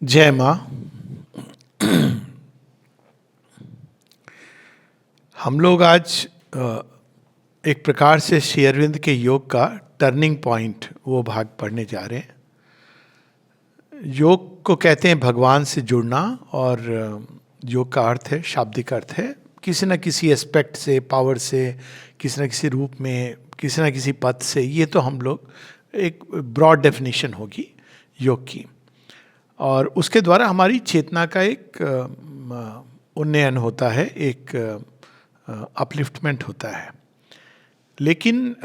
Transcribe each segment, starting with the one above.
जय माँ। हम लोग आज एक प्रकार से श्री अरविंद के योग का टर्निंग पॉइंट वो भाग पढ़ने जा रहे हैं। योग को कहते हैं भगवान से जुड़ना, और योग का अर्थ है, शाब्दिक अर्थ है किसी न किसी एस्पेक्ट से, पावर से, किसी न किसी रूप में, किसी न किसी पद से। ये तो हम लोग एक ब्रॉड डेफिनेशन होगी योग की, और उसके द्वारा हमारी चेतना का एक उन्नयन होता है, एक अपलिफ्टमेंट होता है। लेकिन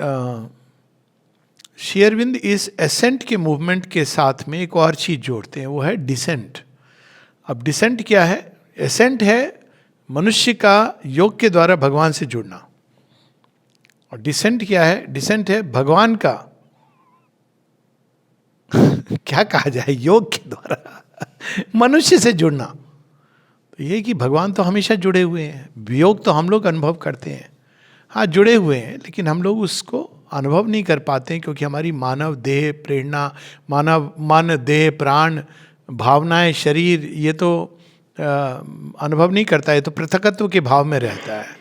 श्री अरविंद इस एसेंट के मूवमेंट के साथ में एक और चीज जोड़ते हैं, वो है डिसेंट। अब डिसेंट क्या है? एसेंट है मनुष्य का योग के द्वारा भगवान से जुड़ना, और डिसेंट क्या है? डिसेंट है भगवान का क्या कहा जाए, योग के द्वारा मनुष्य से जुड़ना। तो ये कि भगवान तो हमेशा जुड़े हुए हैं, वियोग तो हम लोग अनुभव करते हैं, हाँ जुड़े हुए हैं, लेकिन हम लोग उसको अनुभव नहीं कर पाते हैं क्योंकि हमारी मानव देह, प्रेरणा, मन, देह, प्राण, भावनाएं, शरीर, ये तो अनुभव नहीं करता है, तो पृथकत्व के भाव में रहता है।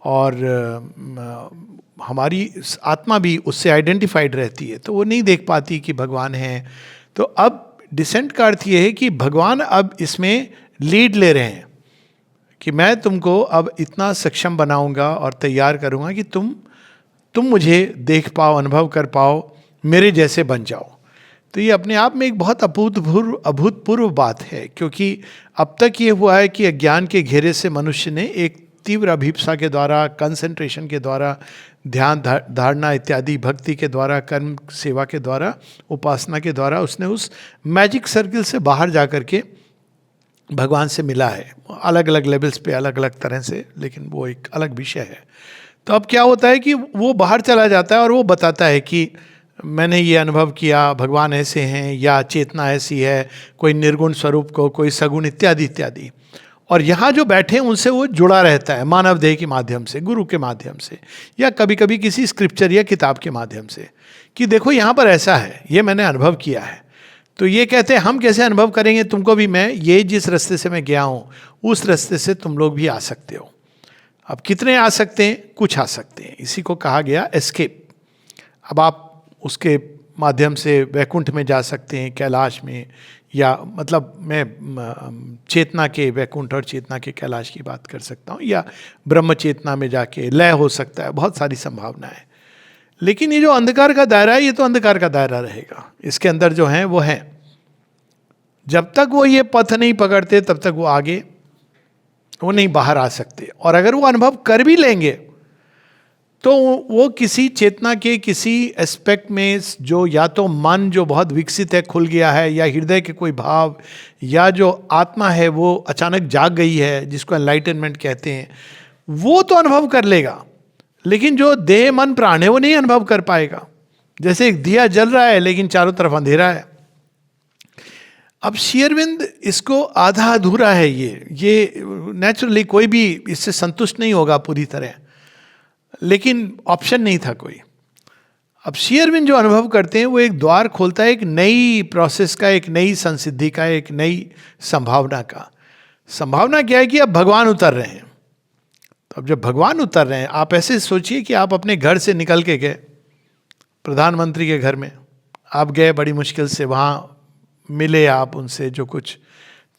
और हमारी आत्मा भी उससे आइडेंटिफाइड रहती है, तो वो नहीं देख पाती कि भगवान है। तो अब डिसेंट का अर्थ ये है कि भगवान अब इसमें लीड ले रहे हैं कि मैं तुमको अब इतना सक्षम बनाऊंगा और तैयार करूंगा कि तुम मुझे देख पाओ, अनुभव कर पाओ, मेरे जैसे बन जाओ। तो ये अपने आप में एक बहुत अभूतपूर्व बात है, क्योंकि अब तक ये हुआ है कि अज्ञान के घेरे से मनुष्य ने एक तीव्र अभिप्सा के द्वारा, कंसंट्रेशन के द्वारा, ध्यान धारणा इत्यादि, भक्ति के द्वारा, कर्म सेवा के द्वारा, उपासना के द्वारा उसने उस मैजिक सर्किल से बाहर जा कर के भगवान से मिला है, अलग अलग लेवल्स पे, अलग अलग तरह से, लेकिन वो एक अलग विषय है। तो अब क्या होता है कि वो बाहर चला जाता है और वो बताता है कि मैंने ये अनुभव किया, भगवान ऐसे हैं, या चेतना ऐसी है, कोई निर्गुण स्वरूप को, कोई सगुण, इत्यादि इत्यादि। और यहाँ जो बैठे हैं उनसे वो जुड़ा रहता है मानव देह के माध्यम से, गुरु के माध्यम से, या कभी कभी किसी स्क्रिप्चर या किताब के माध्यम से, कि देखो यहाँ पर ऐसा है, ये मैंने अनुभव किया है। तो ये कहते हैं हम कैसे अनुभव करेंगे, तुमको भी मैं ये जिस रास्ते से मैं गया हूँ उस रास्ते से तुम लोग भी आ सकते हो। अब कितने आ सकते हैं? कुछ आ सकते हैं। इसी को कहा गया एस्केप। अब आप उसके माध्यम से वैकुंठ में जा सकते हैं, कैलाश में, या मतलब मैं चेतना के वैकुंठ और चेतना के कैलाश की बात कर सकता हूँ, या ब्रह्म चेतना में जाके लय हो सकता है, बहुत सारी संभावनाएं। लेकिन ये जो अंधकार का दायरा है, ये तो अंधकार का दायरा रहेगा। इसके अंदर जो है वो है, जब तक वो ये पथ नहीं पकड़ते तब तक वो आगे वो नहीं बाहर आ सकते। और अगर वो अनुभव कर भी लेंगे तो वो किसी चेतना के किसी एस्पेक्ट में, जो या तो मन जो बहुत विकसित है, खुल गया है, या हृदय के कोई भाव, या जो आत्मा है वो अचानक जाग गई है, जिसको एनलाइटनमेंट कहते हैं, वो तो अनुभव कर लेगा। लेकिन जो देह, मन, प्राण है वो नहीं अनुभव कर पाएगा। जैसे एक दिया जल रहा है लेकिन चारों तरफ अंधेरा है। अब श्री अरविंद इसको आधा अधूरा है, ये नेचुरली कोई भी इससे संतुष्ट नहीं होगा पूरी तरह, लेकिन ऑप्शन नहीं था कोई। अब श्री अरविंद जो अनुभव करते हैं वो एक द्वार खोलता है एक नई प्रोसेस का, एक नई संसिद्धि का, एक नई संभावना का। संभावना क्या है कि अब भगवान उतर रहे हैं। तो अब जब भगवान उतर रहे हैं, आप ऐसे सोचिए कि आप अपने घर से निकल के गए प्रधानमंत्री के घर में, आप गए बड़ी मुश्किल से, वहाँ मिले आप उनसे जो कुछ,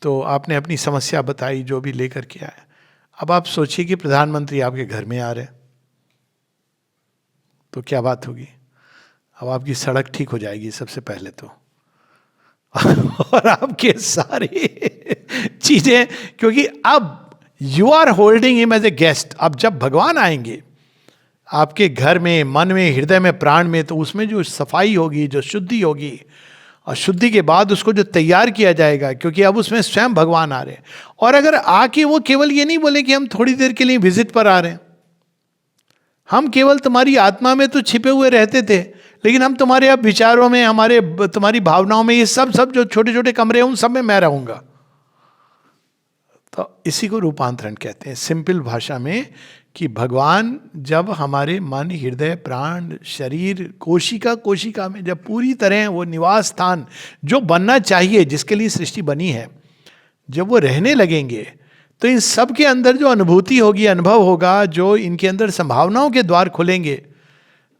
तो आपने अपनी समस्या बताई, जो भी लेकर के आए। अब आप सोचिए कि प्रधानमंत्री आपके घर में आ रहे हैं, तो क्या बात होगी? अब आपकी सड़क ठीक हो जाएगी सबसे पहले तो और आपके सारे चीजें, क्योंकि अब you are holding him as a guest. अब जब भगवान आएंगे आपके घर में, मन में, हृदय में, प्राण में, तो उसमें जो सफाई होगी, जो शुद्धि होगी, और शुद्धि के बाद उसको जो तैयार किया जाएगा, क्योंकि अब उसमें स्वयं भगवान आ रहे हैं। और अगर आके वो केवल ये नहीं बोले कि हम थोड़ी देर के लिए विजिट पर आ रहे हैं, हम केवल तुम्हारी आत्मा में तो छिपे हुए रहते थे, लेकिन हम तुम्हारे अब विचारों में, हमारे तुम्हारी भावनाओं में, ये सब जो छोटे छोटे कमरे हैं उन सब में मैं रहूंगा। तो इसी को रूपांतरण कहते हैं, सिंपल भाषा में, कि भगवान जब हमारे मन, हृदय, प्राण, शरीर, कोशिका कोशिका में जब पूरी तरह वो निवास स्थान जो बनना चाहिए, जिसके लिए सृष्टि बनी है, जब वो रहने लगेंगे, तो इन सब के अंदर जो अनुभूति होगी, अनुभव होगा, जो इनके अंदर संभावनाओं के द्वार खुलेंगे,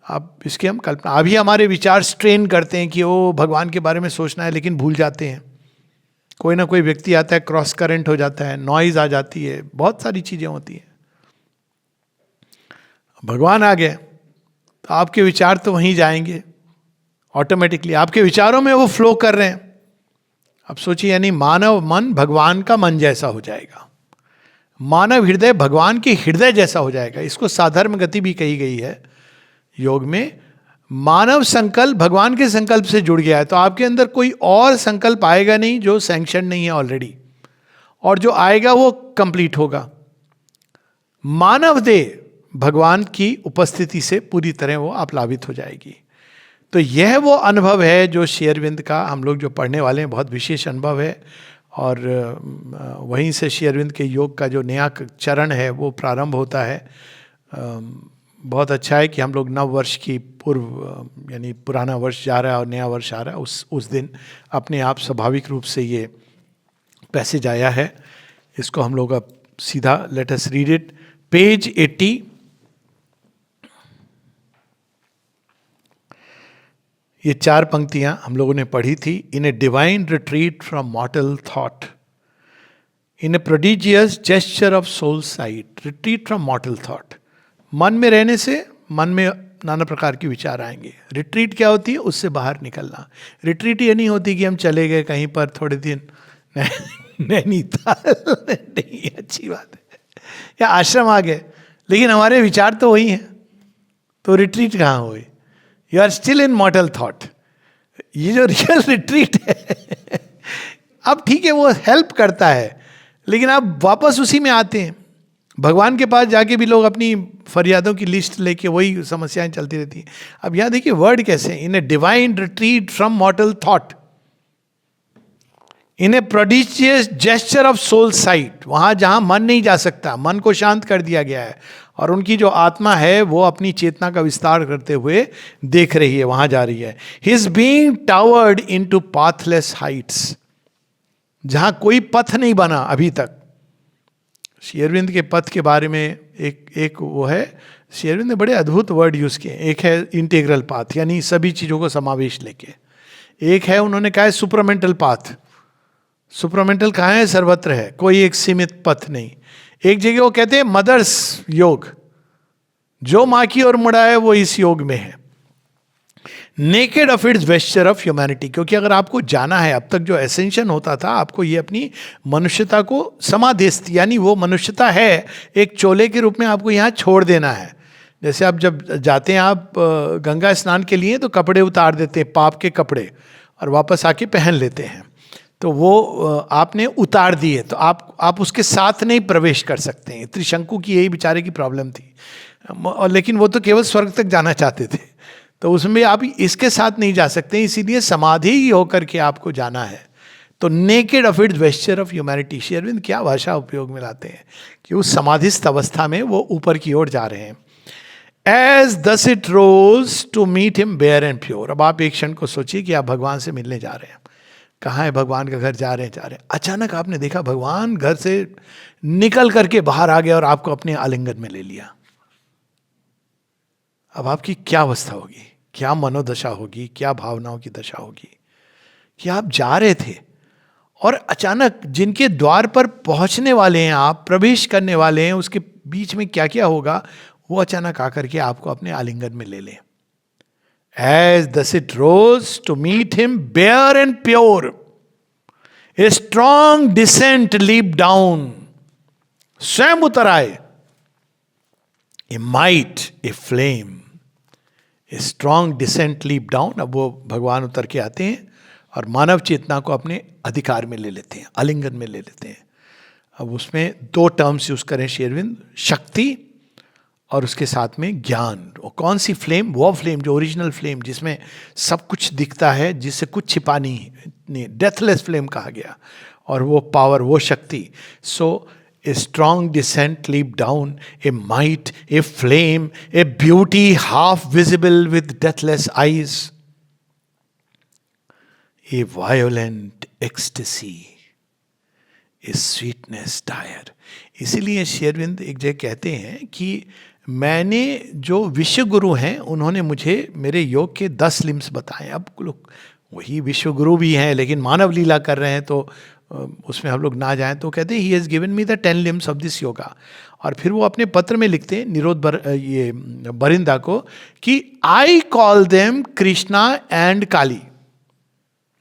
अब इसके हम कल्पना, अभी हमारे विचार स्ट्रेन करते हैं कि वो भगवान के बारे में सोचना है, लेकिन भूल जाते हैं। कोई ना कोई व्यक्ति आता है, क्रॉस करंट हो जाता है, नॉइज आ जाती है, बहुत सारी चीजें होती हैं। भगवान आ गए तो आपके विचार तो वहीं जाएंगे ऑटोमेटिकली, आपके विचारों में वो फ्लो कर रहे हैं। अब सोचिए, यानी मानव मन भगवान का मन जैसा हो जाएगा, मानव हृदय भगवान के हृदय जैसा हो जाएगा। इसको साधर्म गति भी कही गई है योग में। मानव संकल्प भगवान के संकल्प से जुड़ गया है, तो आपके अंदर कोई और संकल्प आएगा नहीं जो सैंक्शन नहीं है ऑलरेडी, और जो आएगा वो कंप्लीट होगा। मानव देह भगवान की उपस्थिति से पूरी तरह वो आप्लावित हो जाएगी। तो यह वो अनुभव है जो श्री अरविंद का, हम लोग जो पढ़ने वाले हैं, बहुत विशेष अनुभव है। और वहीं से श्री अरविंद के योग का जो नया चरण है वो प्रारंभ होता है। बहुत अच्छा है कि हम लोग नव वर्ष की पूर्व, यानी पुराना वर्ष जा रहा है और नया वर्ष आ रहा है, उस दिन अपने आप स्वाभाविक रूप से ये पैसेज आया है। इसको हम लोग अब सीधा let us read it. Page 80। ये 4 पंक्तियां हम लोगों ने पढ़ी थी। In a divine retreat from mortal thought, in a prodigious gesture of soul sight, retreat from mortal thought. मन में रहने से मन में नाना प्रकार के विचार आएंगे। रिट्रीट क्या होती है? उससे बाहर निकलना। रिट्रीट ये नहीं होती कि हम चले गए कहीं पर थोड़े दिन नैनीताल नहीं, अच्छी बात है, या आश्रम आ गए, लेकिन हमारे विचार तो वही हैं, तो रिट्रीट कहाँ हुई? You are still in mortal thought. ये जो रियल रिट्रीट है अब ठीक है, वो हेल्प करता है, लेकिन आप वापस उसी में आते हैं। भगवान के पास जाके भी लोग अपनी फरियादों की लिस्ट लेके वही समस्याएं चलती रहती हैं। अब यहां देखिए वर्ड कैसे, in a divine retreat from mortal thought, in a prodigious gesture of soul sight. वहां जहां मन नहीं जा सकता, मन को शांत कर दिया गया है, और उनकी जो आत्मा है वो अपनी चेतना का विस्तार करते हुए देख रही है, वहां जा रही है। His being toward into pathless Heights, जहां कोई पथ नहीं बना अभी तक। श्री अरविंद के पथ के बारे में एक वो है, श्री अरविंद ने बड़े अद्भुत वर्ड यूज किए। एक है इंटीग्रल पाथ, यानी सभी चीजों को समावेश लेके। एक है उन्होंने कहा है सुपरमेंटल पाथ। सुपरमेंटल कहाँ है? सर्वत्र है, कोई एक सीमित पथ नहीं। एक जगह वो कहते हैं मदर्स योग, जो माँ की ओर मुड़ा है वो इस योग में है। Naked of its vesture of humanity, क्योंकि अगर आपको जाना है, अब तक जो एसेंशन होता था, आपको ये अपनी मनुष्यता को समादेश, यानी वो मनुष्यता है एक चोले के रूप में आपको यहाँ छोड़ देना है। जैसे आप जब जाते हैं आप गंगा स्नान के लिए, तो कपड़े उतार देते हैं, पाप के कपड़े, और वापस आके पहन लेते हैं। तो वो आपने उतार दिए, तो आप उसके साथ नहीं प्रवेश कर सकते हैं। त्रिशंकु की यही बेचारे की प्रॉब्लम थी, और लेकिन वो तो केवल स्वर्ग तक जाना चाहते थे, तो उसमें आप इसके साथ नहीं जा सकते, इसीलिए समाधि ही होकर के आपको जाना है। तो naked of its vesture of humanity, Shri Aurobindo क्या भाषा उपयोग में लाते हैं कि उस समाधिस्थ अवस्था में वो ऊपर की ओर जा रहे हैं। As thus it rose to meet him bare and pure. अब आप एक क्षण को सोचिए कि आप भगवान से मिलने जा रहे हैं। कहाँ है भगवान का घर? जा रहे हैं। अचानक आपने देखा भगवान घर से निकल करके बाहर आ गया और आपको अपने आलिंगन में ले लिया। अब आपकी क्या अवस्था होगी, क्या मनोदशा होगी, क्या भावनाओं की दशा होगी कि आप जा रहे थे और अचानक जिनके द्वार पर पहुंचने वाले हैं, आप प्रवेश करने वाले हैं, उसके बीच में क्या क्या होगा वो अचानक आकर के आपको अपने आलिंगन में ले लें। As thus it rose to meet him bare and pure, a strong descent leaped down. स्वयं उतर आए, a might, a flame, a strong descent leaped down. अब वो भगवान उतर के आते हैं और मानव चेतना को अपने अधिकार में ले लेते हैं, आलिंगन में ले लेते हैं। अब उसमें 2 टर्म्स यूज करें श्री अरविंद, शक्ति और उसके साथ में ज्ञान। और कौन सी फ्लेम? वो फ्लेम जो ओरिजिनल फ्लेम, जिसमें सब कुछ दिखता है, जिससे कुछ छिपा नहीं, डेथलेस फ्लेम कहा गया। और वो पावर, वो शक्ति। सो A strong descent leaped down, a might, a flame, a beauty half visible with deathless eyes, a violent ecstasy, a sweetness dire. इसीलिए श्री अरविंद एक जगह कहते हैं कि मैंने जो विश्व गुरु हैं उन्होंने मुझे मेरे योग के 10 लिम्स बताए. अब लोग वही विश्व गुरु भी हैं लेकिन मानव लीला कर रहे हैं तो उसमें हम लोग ना जाएं. तो कहते हैं he has given me the 10 limbs of this yoga. और फिर वो अपने पत्र में लिखते हैं निरोध ये बरिंदा को कि I call them Krishna and Kali,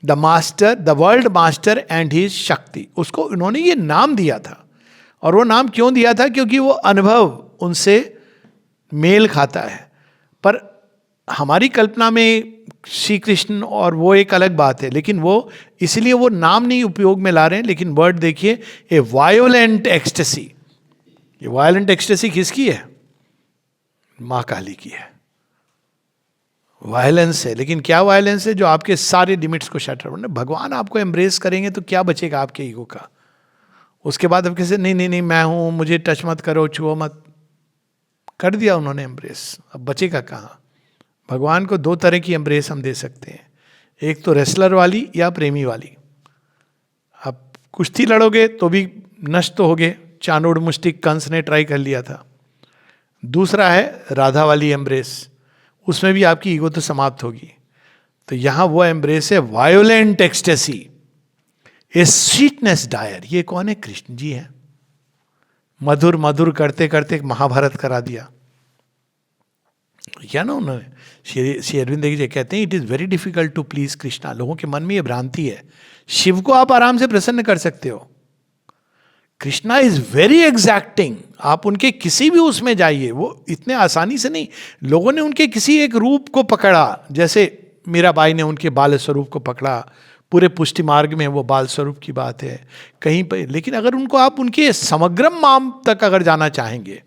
the master, the world master and his शक्ति. उसको उन्होंने ये नाम दिया था. और वो नाम क्यों दिया था? क्योंकि वो अनुभव उनसे मेल खाता है. पर हमारी कल्पना में श्री कृष्ण और वो एक अलग बात है, लेकिन वो इसलिए वो नाम नहीं उपयोग में ला रहे हैं. लेकिन वर्ड देखिए, ए वायोलेंट एक्सटेसी. ये वायोलेंट एक्सटेसी किसकी है? माँ काली की है. वायलेंस है, लेकिन क्या वायलेंस है? जो आपके सारे लिमिट्स को शटर. भगवान आपको एम्ब्रेस करेंगे तो क्या बचेगा आपके ईगो का? उसके बाद अब कैसे नहीं नहीं नहीं मैं हूं, मुझे टच मत करो, छुओ मत. कर दिया उन्होंने एम्ब्रेस, अब बचेगा कहाँ? भगवान को 2 तरह की एम्ब्रेस हम दे सकते हैं. एक तो रेसलर वाली या प्रेमी वाली. आप कुश्ती लड़ोगे तो भी नष्ट तो होगे. चाणूर मुष्टिक कंस ने ट्राई कर लिया था. दूसरा है राधा वाली एम्ब्रेस, उसमें भी आपकी ईगो तो समाप्त होगी. तो यहां वो एम्ब्रेस है violent ecstasy, a sweetness dire. ये कौन है? कृष्ण जी हैं. मधुर मधुर करते करते महाभारत करा दिया. क्या ना उन्होंने श्री अरविंद जी कहते हैं it is very difficult to please Krishna. लोगों के मन में ये भ्रांति है. शिव को आप आराम से प्रसन्न कर सकते हो. Krishna is very एग्जैक्टिंग. आप उनके किसी भी उसमें जाइए, वो इतने आसानी से नहीं. लोगों ने उनके किसी एक रूप को पकड़ा, जैसे मीराबाई ने उनके बाल स्वरूप को पकड़ा. पूरे पुष्टि मार्ग में वो बाल स्वरूप की बात है कहीं पर. लेकिन अगर उनको आप उनके समग्रम माम तक अगर जाना चाहेंगे,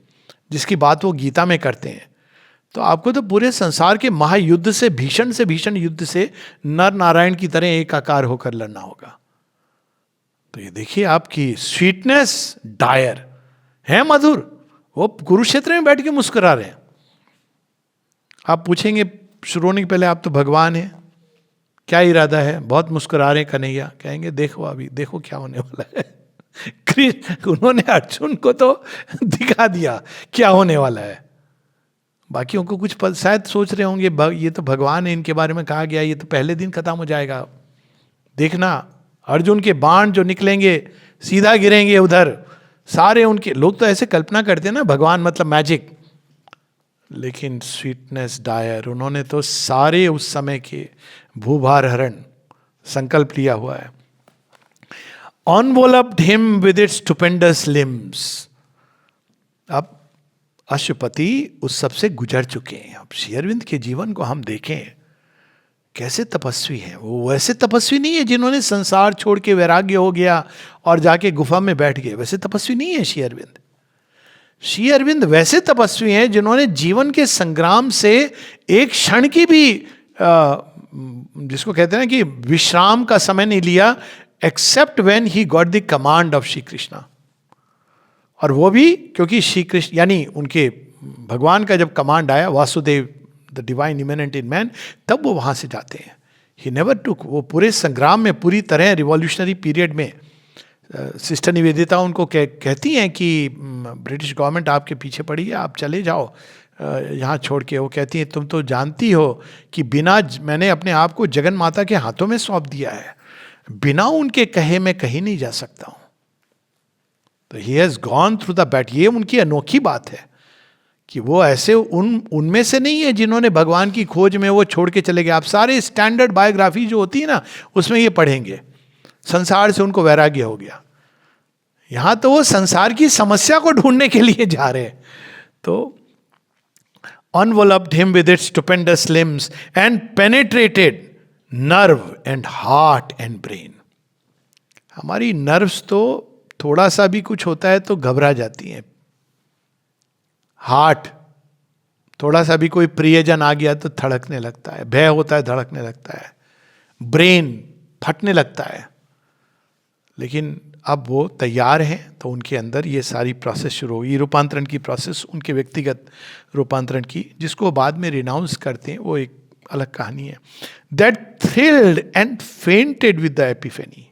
जिसकी बात वो गीता में करते हैं, तो आपको तो पूरे संसार के महायुद्ध से भीषण युद्ध से नर नारायण की तरह एक आकार होकर लड़ना होगा. तो ये देखिए आपकी स्वीटनेस डायर है, मधुर. वो कुरुक्षेत्र में बैठ के मुस्कुरा रहे हैं. आप पूछेंगे शुरू होने के पहले आप तो भगवान हैं, क्या इरादा है? बहुत मुस्कुरा रहे हैं कन्हैया. कहेंगे देखो अभी देखो क्या होने वाला है. उन्होंने अर्जुन को तो दिखा दिया क्या होने वाला है. बाकियों को कुछ पल शायद सोच रहे होंगे ये तो भगवान है, इनके बारे में कहा गया, ये तो पहले दिन खत्म हो जाएगा. देखना अर्जुन के बाण जो निकलेंगे सीधा गिरेंगे उधर. सारे उनके लोग तो ऐसे कल्पना करते हैं ना, भगवान मतलब मैजिक. लेकिन स्वीटनेस डायर, उन्होंने तो सारे उस समय के भूभार हरण संकल्प लिया हुआ है. Enveloped him with its stupendous limbs. अब अशुपति उस सबसे गुजर चुके हैं. अब श्री अरविंद के जीवन को हम देखें, कैसे तपस्वी हैं. वो वैसे तपस्वी नहीं है जिन्होंने संसार छोड़ के वैराग्य हो गया और जाके गुफा में बैठ गए. वैसे तपस्वी नहीं है श्री अरविंद. श्री अरविंद वैसे तपस्वी हैं जिन्होंने जीवन के संग्राम से एक क्षण की भी जिसको कहते हैं ना कि विश्राम का समय नहीं लिया, except when he got the command of Shri Krishna. और वो भी क्योंकि श्री कृष्ण यानी उनके भगवान का जब कमांड आया, Vasudev the divine imminent in man, तब वो वहाँ से जाते हैं. He never took. वो पूरे संग्राम में पूरी तरह रिवॉल्यूशनरी पीरियड में सिस्टर निवेदिता उनको कहती हैं कि ब्रिटिश गवर्नमेंट आपके पीछे पड़ी है, आप चले जाओ यहाँ छोड़ के. वो कहती हैं तुम तो जानती हो कि बिना मैंने अपने आप को जगन माता के हाथों में सौंप दिया है, बिना उनके कहे मैं कहीं नहीं जा सकता हूँ. तो he has gone through the bat. ये उनकी अनोखी बात है कि वो ऐसे उनमें से नहीं है जिन्होंने भगवान की खोज में वो छोड़ के चले गए. आप सारे स्टैंडर्ड बायोग्राफी जो होती है ना उसमें ये पढ़ेंगे, संसार से उनको वैराग्य हो गया. यहां तो वो संसार की समस्या को ढूंढने के लिए जा रहे हैं. तो enveloped him with its stupendous limbs and penetrated nerve and heart and brain. हमारी नर्व्स तो थोड़ा सा भी कुछ होता है तो घबरा जाती हैं. हार्ट थोड़ा सा भी कोई प्रियजन आ गया तो धड़कने लगता है, भय होता है धड़कने लगता है. ब्रेन फटने लगता है. लेकिन अब वो तैयार हैं, तो उनके अंदर ये सारी प्रोसेस शुरू हुई, रूपांतरण की प्रोसेस, उनके व्यक्तिगत रूपांतरण की, जिसको बाद में रिनाउंस करते हैं, वो एक अलग कहानी है. That thrilled and fainted with the epiphany.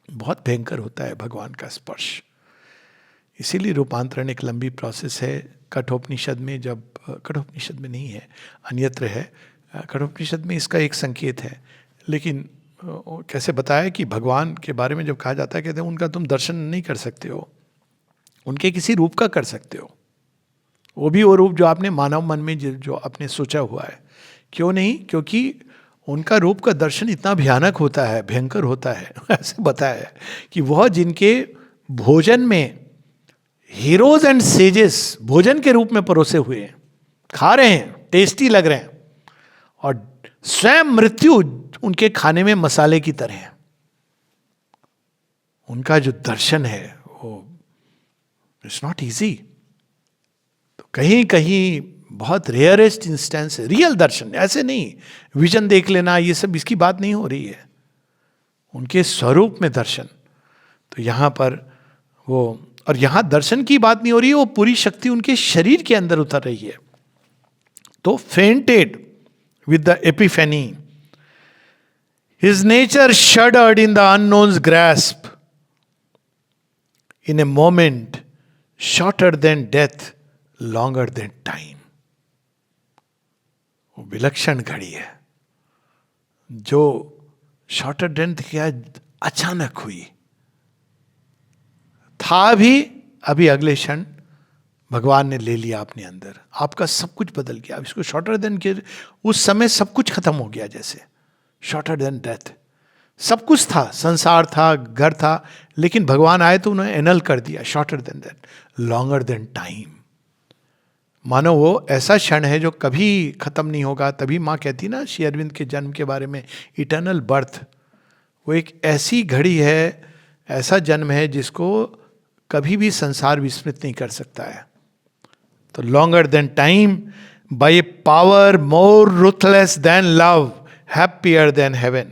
बहुत भयंकर होता है भगवान का स्पर्श. इसीलिए रूपांतरण एक लंबी प्रोसेस है. कठोपनिषद में, जब कठोपनिषद में नहीं है, अन्यत्र है, कठोपनिषद में इसका एक संकेत है. लेकिन कैसे बताया कि भगवान के बारे में जब कहा जाता है, कहते हैं उनका तुम दर्शन नहीं कर सकते हो, उनके किसी रूप का कर सकते हो, वो भी वो रूप जो आपने मानव मन में जो आपने सोचा हुआ है. क्यों नहीं? क्योंकि उनका रूप का दर्शन इतना भयानक होता है, भयंकर होता है. ऐसे बताया है कि वह जिनके भोजन में हीरोज एंड सेजेस भोजन के रूप में परोसे हुए हैं, खा रहे हैं, टेस्टी लग रहे हैं, और स्वयं मृत्यु उनके खाने में मसाले की तरह है. उनका जो दर्शन है वो इट्स नॉट इजी. तो कहीं कहीं बहुत रेयरेस्ट इंस्टेंस है रियल दर्शन. ऐसे नहीं विजन देख लेना, ये सब इसकी बात नहीं हो रही है, उनके स्वरूप में दर्शन. तो यहां पर वो, और यहां दर्शन की बात नहीं हो रही है, वो पूरी शक्ति उनके शरीर के अंदर उतर रही है. तो fainted with the epiphany. His nature shuddered in the unknown's grasp. In a moment, shorter than death, longer than time. वो विलक्षण घड़ी है जो शॉर्टर देन क्या अचानक हुई. था भी, अभी अगले क्षण भगवान ने ले लिया अपने अंदर, आपका सब कुछ बदल गया. अब इसको शॉर्टर देन के, उस समय सब कुछ खत्म हो गया, जैसे शॉर्टर देन डेथ. सब कुछ था, संसार था, घर था, लेकिन भगवान आए तो उन्होंने एनल कर दिया. Shorter than that, longer than time. मानो वो ऐसा क्षण है जो कभी खत्म नहीं होगा. तभी माँ कहती ना श्री अरविंद के जन्म के बारे में, इटर्नल बर्थ. वो एक ऐसी घड़ी है, ऐसा जन्म है जिसको कभी भी संसार विस्मृत नहीं कर सकता है. तो longer than time, by a power more ruthless than love, happier than heaven.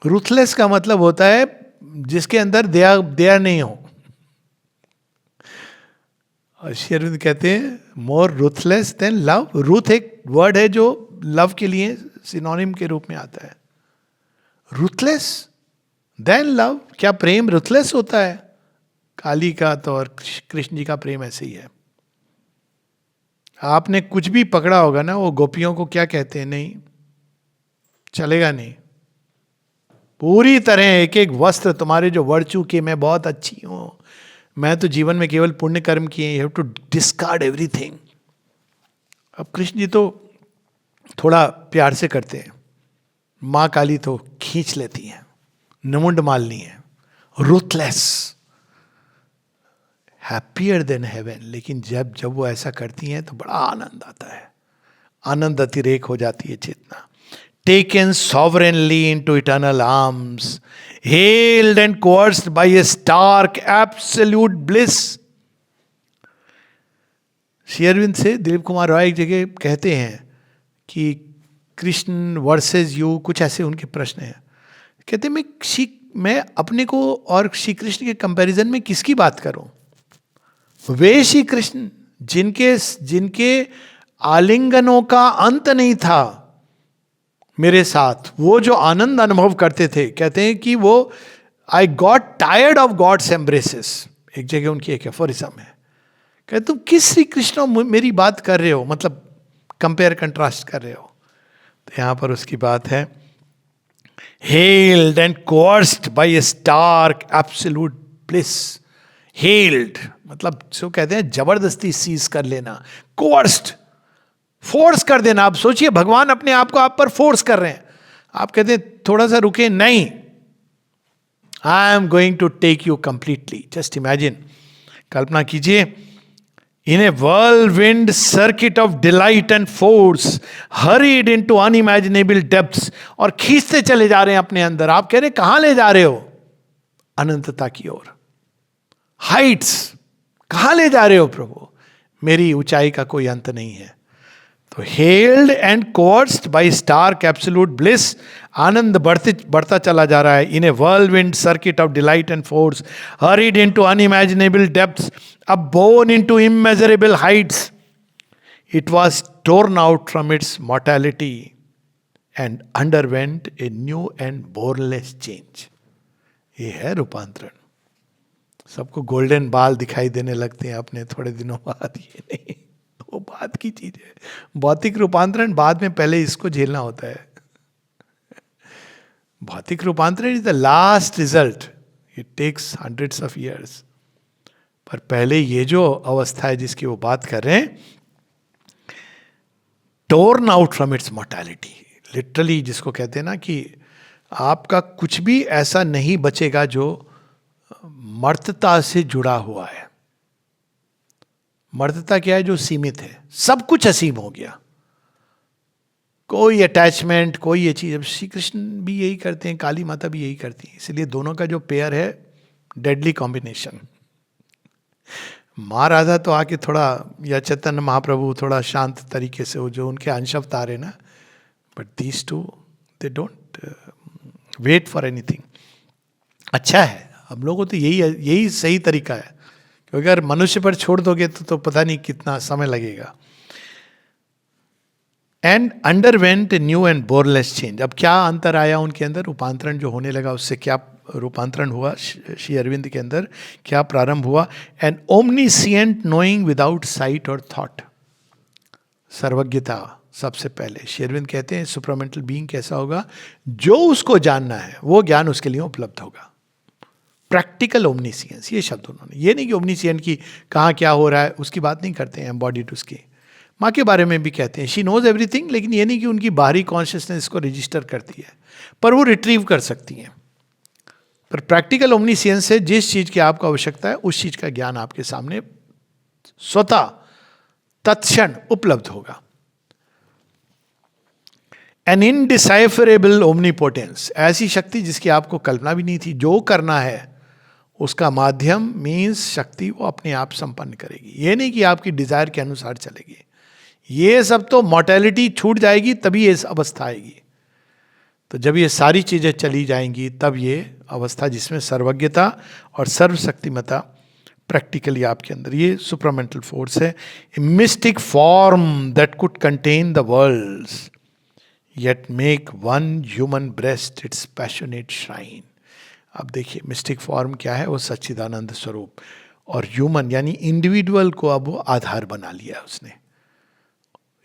Ruthless का मतलब होता है जिसके अंदर दया नहीं हो. और श्री अरविंद कहते हैं more ruthless than love. Ruth एक वर्ड है जो लव के लिए सिनोनिम के रूप में आता है. Ruthless than love. क्या प्रेम रूथलेस होता है? काली का तो और कृष्ण जी का प्रेम ऐसे ही है. आपने कुछ भी पकड़ा होगा ना, वो गोपियों को क्या कहते हैं, नहीं चलेगा नहीं. पूरी तरह एक एक वस्त्र तुम्हारे जो वर्चू के, मैं बहुत अच्छी हूं, मैं तो जीवन में केवल पुण्य कर्म किए, you have to discard everything. अब कृष्ण जी तो थोड़ा प्यार से करते हैं, माँ काली तो खींच लेती हैं, नमुंड मालनी है, रूथलेस, हैप्पियर देन हेवन. लेकिन जब जब वो ऐसा करती हैं तो बड़ा आनंद आता है, आनंद अतिरेक हो जाती है चेतना. Taken sovereignly into eternal arms, held and coerced by a stark absolute bliss. Shri Aurobindo से दिलीप कुमार रॉय एक जगह कहते हैं कि कृष्ण वर्सेस यू, कुछ ऐसे उनके प्रश्न हैं. कहते मैं अपने को और श्री कृष्ण के कंपैरिजन में किसकी बात करूं? वे श्री कृष्ण जिनके आलिंगनों का अंत नहीं था मेरे साथ, वो जो आनंद अनुभव करते थे, कहते हैं कि वो I got tired of God's embraces. एक जगह उनकी एक एफोरिज्म है, कहते तुम किस श्री कृष्ण मेरी बात कर रहे हो, मतलब कंपेयर कंट्रास्ट कर रहे हो. तो यहां पर उसकी बात है, held and coerced by a stark absolute bliss. Held मतलब जो कहते हैं जबरदस्ती सीज कर लेना, कोर्स्ड फोर्स कर देना. आप सोचिए भगवान अपने आप को आप पर फोर्स कर रहे हैं, आप कहते हैं थोड़ा सा रुके, नहीं, I am going to take you completely. Just imagine, कल्पना कीजिए, in a whirlwind circuit of delight and force, hurried into unimaginable depths. और खींचते चले जा रहे हैं अपने अंदर. आप कह रहे हैं कहां ले जा रहे हो? अनंतता की ओर, हाइट्स. कहां ले जा रहे हो प्रभु? मेरी ऊंचाई का कोई अंत नहीं है. तो held and coerced by stark absolute bliss, आनंद बढ़ता चला जा रहा है. In a whirlwind circuit of delight and force, hurried into unimaginable depths, अब borne into immeasurable heights, it was torn out from its mortality and underwent a new and bornless change. ये है रूपांतरण. सबको गोल्डन बाल दिखाई देने लगते हैं अपने थोड़े दिनों बाद. ये नहीं, वो बात की चीज है. भौतिक रूपांतरण बाद में, पहले इसको झेलना होता है. भौतिक रूपांतरण is the last result, it takes hundreds of years. पर पहले ये जो अवस्था है जिसकी वो बात कर रहे हैं, torn out from its mortality, literally जिसको कहते हैं ना कि आपका कुछ भी ऐसा नहीं बचेगा जो मर्त्यता से जुड़ा हुआ है. मर्त्यता क्या है? जो सीमित है. सब कुछ असीम हो गया, कोई अटैचमेंट, कोई ये चीज. अब श्री कृष्ण भी यही करते हैं, काली माता भी यही करती है. इसलिए दोनों का जो पेयर है, डेडली कॉम्बिनेशन. माँ राधा तो आके थोड़ा, या चैतन्य महाप्रभु थोड़ा शांत तरीके से, वो जो उनके अंश अवतार है ना, but these two they don't wait for anything. अच्छा है, हम लोगों को तो यही सही तरीका है, क्योंकि अगर मनुष्य पर छोड़ दोगे तो पता नहीं कितना समय लगेगा. And underwent new and boundless change. अब क्या अंतर आया उनके अंदर? रूपांतरण जो होने लगा, उससे क्या रूपांतरण हुआ श्री अरविंद के अंदर? क्या प्रारंभ हुआ? N omniscient knowing without site और थॉट. सर्वज्ञता सबसे पहले. श्री अरविंद कहते हैं सुपरामेंटल बीइंग कैसा होगा? जो उसको जानना है वो ज्ञान उसके लिए उपलब्ध होगा. प्रैक्टिकल ओमनीसियंस, ये शब्द उन्होंने. ये नहीं कि ओमनीसिएंट की कहाँ क्या हो रहा है उसकी बात नहीं करते हैं, एम्बॉडीड उसकी. माँ के बारे में भी कहते हैं शी नोज एवरीथिंग, लेकिन ये नहीं कि उनकी बाहरी कॉन्शियसनेस को रजिस्टर करती है, पर वो रिट्रीव कर सकती हैं. पर प्रैक्टिकल ओमनीसियंस से जिस चीज की आपको आवश्यकता है उस चीज का ज्ञान आपके सामने स्वतः तत्क्षण उपलब्ध होगा. एन इनडिसाइफरेबल ओमनीपोटेंस, ऐसी शक्ति जिसकी आपको कल्पना भी नहीं थी. जो करना है उसका माध्यम मीन्स शक्ति वो अपने आप संपन्न करेगी. ये नहीं कि आपकी डिजायर के अनुसार चलेगी. ये सब तो मॉर्टेलिटी छूट जाएगी तभी ये अवस्था आएगी. तो जब ये सारी चीजें चली जाएंगी तब ये अवस्था जिसमें सर्वज्ञता और सर्वशक्तिमता प्रैक्टिकली आपके अंदर, ये सुपरामेंटल फोर्स है. Mystic form that could contain the worlds yet make one human breast its passionate shrine. अब देखिए मिस्टिक फॉर्म क्या है? वो सच्चिदानंद स्वरूप. और ह्यूमन यानी इंडिविजुअल को अब वो आधार बना लिया उसने.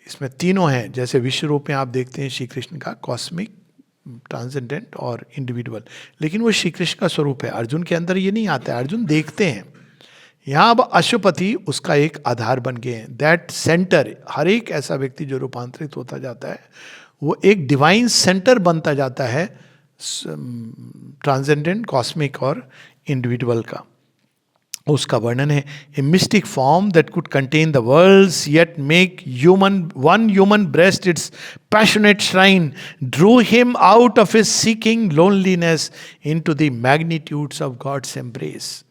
इसमें तीनों हैं, जैसे विश्व रूप में आप देखते हैं श्री कृष्ण का, कॉस्मिक, ट्रांसेंडेंट और इंडिविजुअल. लेकिन वो श्री कृष्ण का स्वरूप है. अर्जुन के अंदर ये नहीं आता है, अर्जुन देखते हैं. यहाँ अब अशुपति उसका एक आधार बन गए हैं. दैट सेंटर, हर एक ऐसा व्यक्ति जो रूपांतरित होता जाता है वो एक डिवाइन सेंटर बनता जाता है, ट्रांसेंडेंट, कॉस्मिक और इंडिविजुअल का. उसका वर्णन है. A mystic form that could contain the worlds yet make one human breast its passionate shrine drew him out of his seeking loneliness into the magnitudes of God's embrace.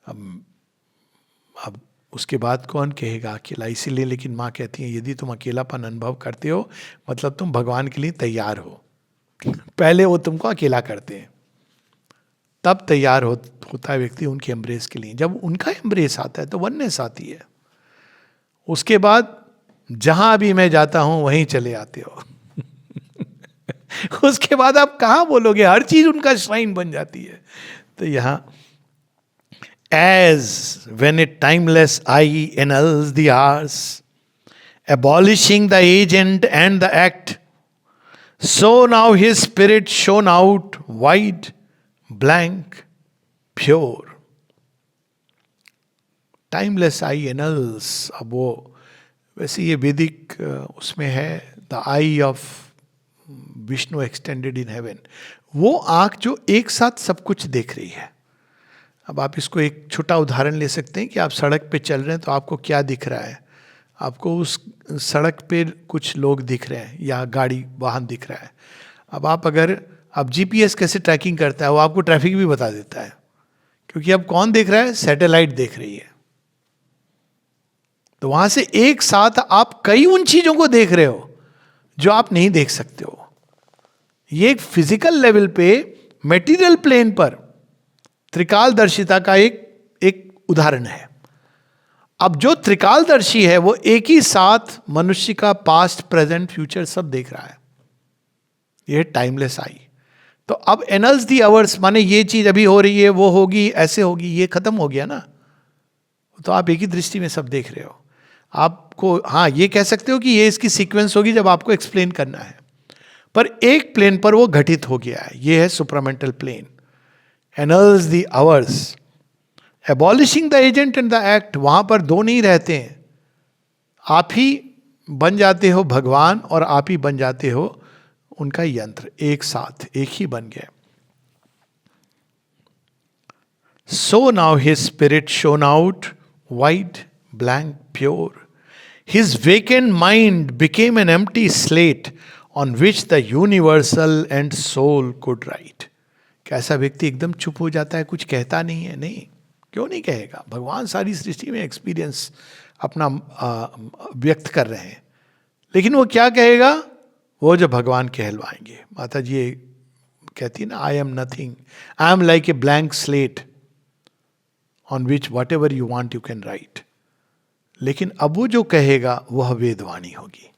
अब उसके बाद कौन कहेगा अकेला? इसीलिए लेकिन माँ कहती है यदि तुम अकेलापन अनुभव करते हो मतलब तुम भगवान के लिए तैयार हो. पहले वो तुमको अकेला करते हैं, तब तैयार होता है व्यक्ति उनके एम्ब्रेस के लिए. जब उनका एम्ब्रेस आता है तो वननेस आती है. उसके बाद जहां भी मैं जाता हूं वहीं चले आते हो. उसके बाद आप कहाँ बोलोगे? हर चीज उनका श्राइन बन जाती है. तो यहाँ as when a timeless eye annuls the hours, abolishing the agent and the act, so now his spirit shone out wide, blank, pure. Timeless eye annuls. अब वो वैसे ये वैदिक उसमें है, the eye of Vishnu extended in heaven. वो आंख जो एक साथ सब कुछ देख रही है. अब आप इसको एक छोटा उदाहरण ले सकते हैं कि आप सड़क पे चल रहे हैं तो आपको क्या दिख रहा है? आपको उस सड़क पे कुछ लोग दिख रहे हैं या गाड़ी वाहन दिख रहा है. अब जीपीएस कैसे ट्रैकिंग करता है? वो आपको ट्रैफिक भी बता देता है, क्योंकि अब कौन देख रहा है? सैटेलाइट देख रही है. तो वहां से एक साथ आप कई उन चीजों को देख रहे हो जो आप नहीं देख सकते हो. ये एक फिजिकल लेवल पे, मेटीरियल प्लेन पर त्रिकालदर्शिता का एक उदाहरण है. अब जो त्रिकालदर्शी है वो एक ही साथ मनुष्य का पास्ट, प्रेजेंट, फ्यूचर सब देख रहा है. ये टाइमलेस आई. तो अब एनल्स दी आवर्स, माने ये चीज अभी हो रही है, वो होगी, ऐसे होगी, ये खत्म हो गया ना. तो आप एक ही दृष्टि में सब देख रहे हो. आपको हाँ ये कह सकते हो कि ये इसकी सीक्वेंस होगी जब आपको एक्सप्लेन करना है, पर एक प्लेन पर वो घटित हो गया है. ये है supramental plane. Annuls the hours, abolishing the agent and the act. वहां पर दो नहीं रहते हैं. आप ही बन जाते हो भगवान और आप ही बन जाते हो उनका यंत्र. एक साथ एक ही बन गए. So now his spirit shown out, white, blank, pure. His vacant mind became an empty slate on which the universal and soul could write. कैसा व्यक्ति एकदम चुप हो जाता है, कुछ कहता नहीं है. नहीं, क्यों नहीं कहेगा? भगवान सारी सृष्टि में एक्सपीरियंस अपना व्यक्त कर रहे हैं, लेकिन वो क्या कहेगा? वो जो भगवान कहलवाएंगे. माता जी ये कहती है ना, I am nothing, I am like a blank slate on which what ever you want you can write. लेकिन अब वो जो कहेगा वह वेदवाणी होगी,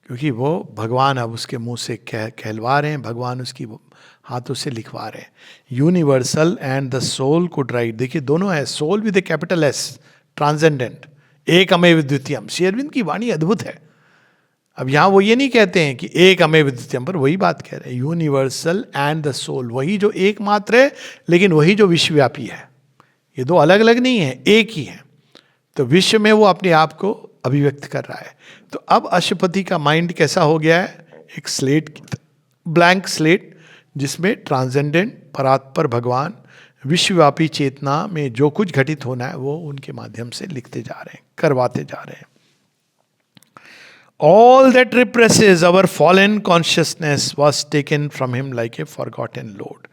क्योंकि वो भगवान अब उसके मुंह से कहलवा रहे हैं, भगवान उसकी हाथों से लिखवा रहे हैं. Universal and the soul could write. देखिए दोनों है, soul with a capital S, transcendent, एक अमेव द्वितीयम. श्री अरविंद की वाणी अद्भुत है. अब यहां वो ये नहीं कहते हैं कि एक अमेव द्वितीयम, पर वही बात कह रहे हैं. यूनिवर्सल एंड द सोल, वही जो एकमात्र है, लेकिन वही जो विश्वव्यापी है. ये दो अलग अलग नहीं है, एक ही है. तो विश्व में वो अपने आप को अभिव्यक्त कर रहा है. तो अब अशुपति का माइंड कैसा हो गया है? एक स्लेट, ब्लैंक स्लेट, जिसमें ट्रांसेंडेंट, परात्पर भगवान, विश्वव्यापी चेतना में जो कुछ घटित होना है वो उनके माध्यम से लिखते जा रहे हैं, करवाते जा रहे हैं. All that represses our fallen consciousness was taken from him like a forgotten load.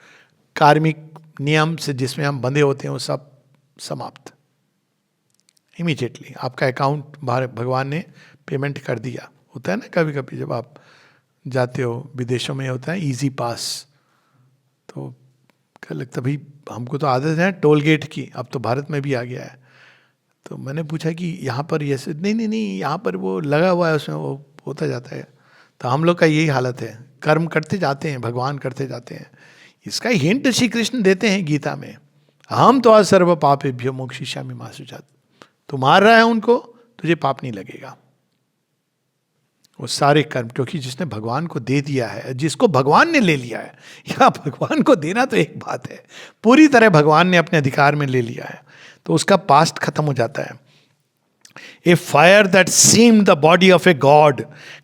कार्मिक नियम से जिसमें हम बंधे होते हैं वो सब समाप्त. इमीडिएटली आपका अकाउंट भगवान ने पेमेंट कर दिया. होता है ना कभी कभी जब आप जाते हो, विदेशों में होता है इजी पास, तो कल तभी हमको तो आदत है टोल गेट की, अब तो भारत में भी आ गया है. तो मैंने पूछा कि यहाँ पर ये नहीं, यहाँ पर वो लगा हुआ है, उसमें वो होता जाता है. तो हम लोग का यही हालत है, कर्म करते जाते हैं, भगवान करते जाते हैं. इसका हिंट श्री कृष्ण देते हैं गीता में, हम तो सर्व पापेभ्यो मोक्षयिष्यामि मा शुचः. तू मार रहा है उनको, तुझे पाप नहीं लगेगा. वो सारे कर्म, क्योंकि जिसने भगवान को दे दिया है, जिसको भगवान ने ले लिया है, या भगवान को देना तो एक बात है, पूरी तरह भगवान ने अपने अधिकार में ले लिया है, तो उसका पास्ट खत्म हो जाता है. A fire that seemed the body of a god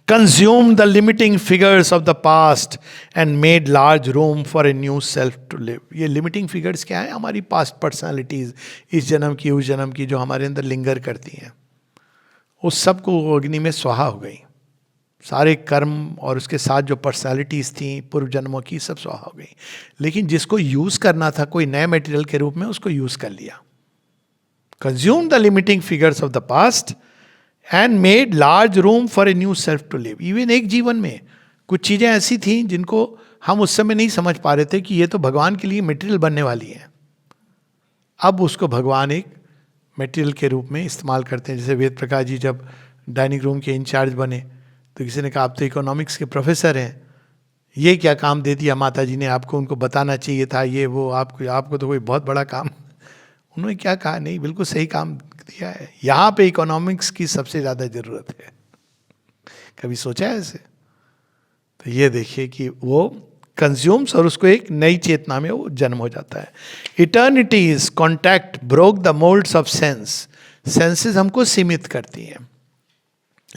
consumed the limiting figures of the past and made large room for a new self to live. ये लिमिटिंग फिगर्स क्या है? हमारी पास्ट पर्सनालिटीज, इस जन्म की, उस जन्म की, जो हमारे अंदर लिंगर करती हैं, उस सब को अग्नि में स्वाहा हो गई. सारे कर्म और उसके साथ जो पर्सनालिटीज थी पूर्व जन्मों की, सब स्वाहा हो गई. लेकिन जिसको यूज करना था कोई नए मटेरियल के रूप में, उसको यूज कर लिया. Consumed the limiting figures of the past and made large room for a new self to live. Even एक जीवन में कुछ चीज़ें ऐसी थी जिनको हम उस समय नहीं समझ पा रहे थे कि ये तो भगवान के लिए मटेरियल बनने वाली है. अब उसको भगवान एक मटेरियल के रूप में इस्तेमाल करते हैं. जैसे वेद प्रकाश जी जब डाइनिंग रूम के इंचार्ज बने, तो किसी ने कहा आप तो इकोनॉमिक्स के प्रोफेसर हैं, ये क्या काम दे दिया माता जी ने आपको, उनको बताना चाहिए था ये वो, आपको तो कोई बहुत बड़ा काम. उन्होंने क्या कहा? नहीं, बिल्कुल सही काम दिया है. यहाँ पे इकोनॉमिक्स की सबसे ज़्यादा ज़रूरत है. कभी सोचा है ऐसे? तो ये देखिए कि वो कंज्यूम्स और उसको एक नई चेतना में वो जन्म हो जाता है. Eternities contact broke the moulds of sense. Senses हमको सीमित करती हैं,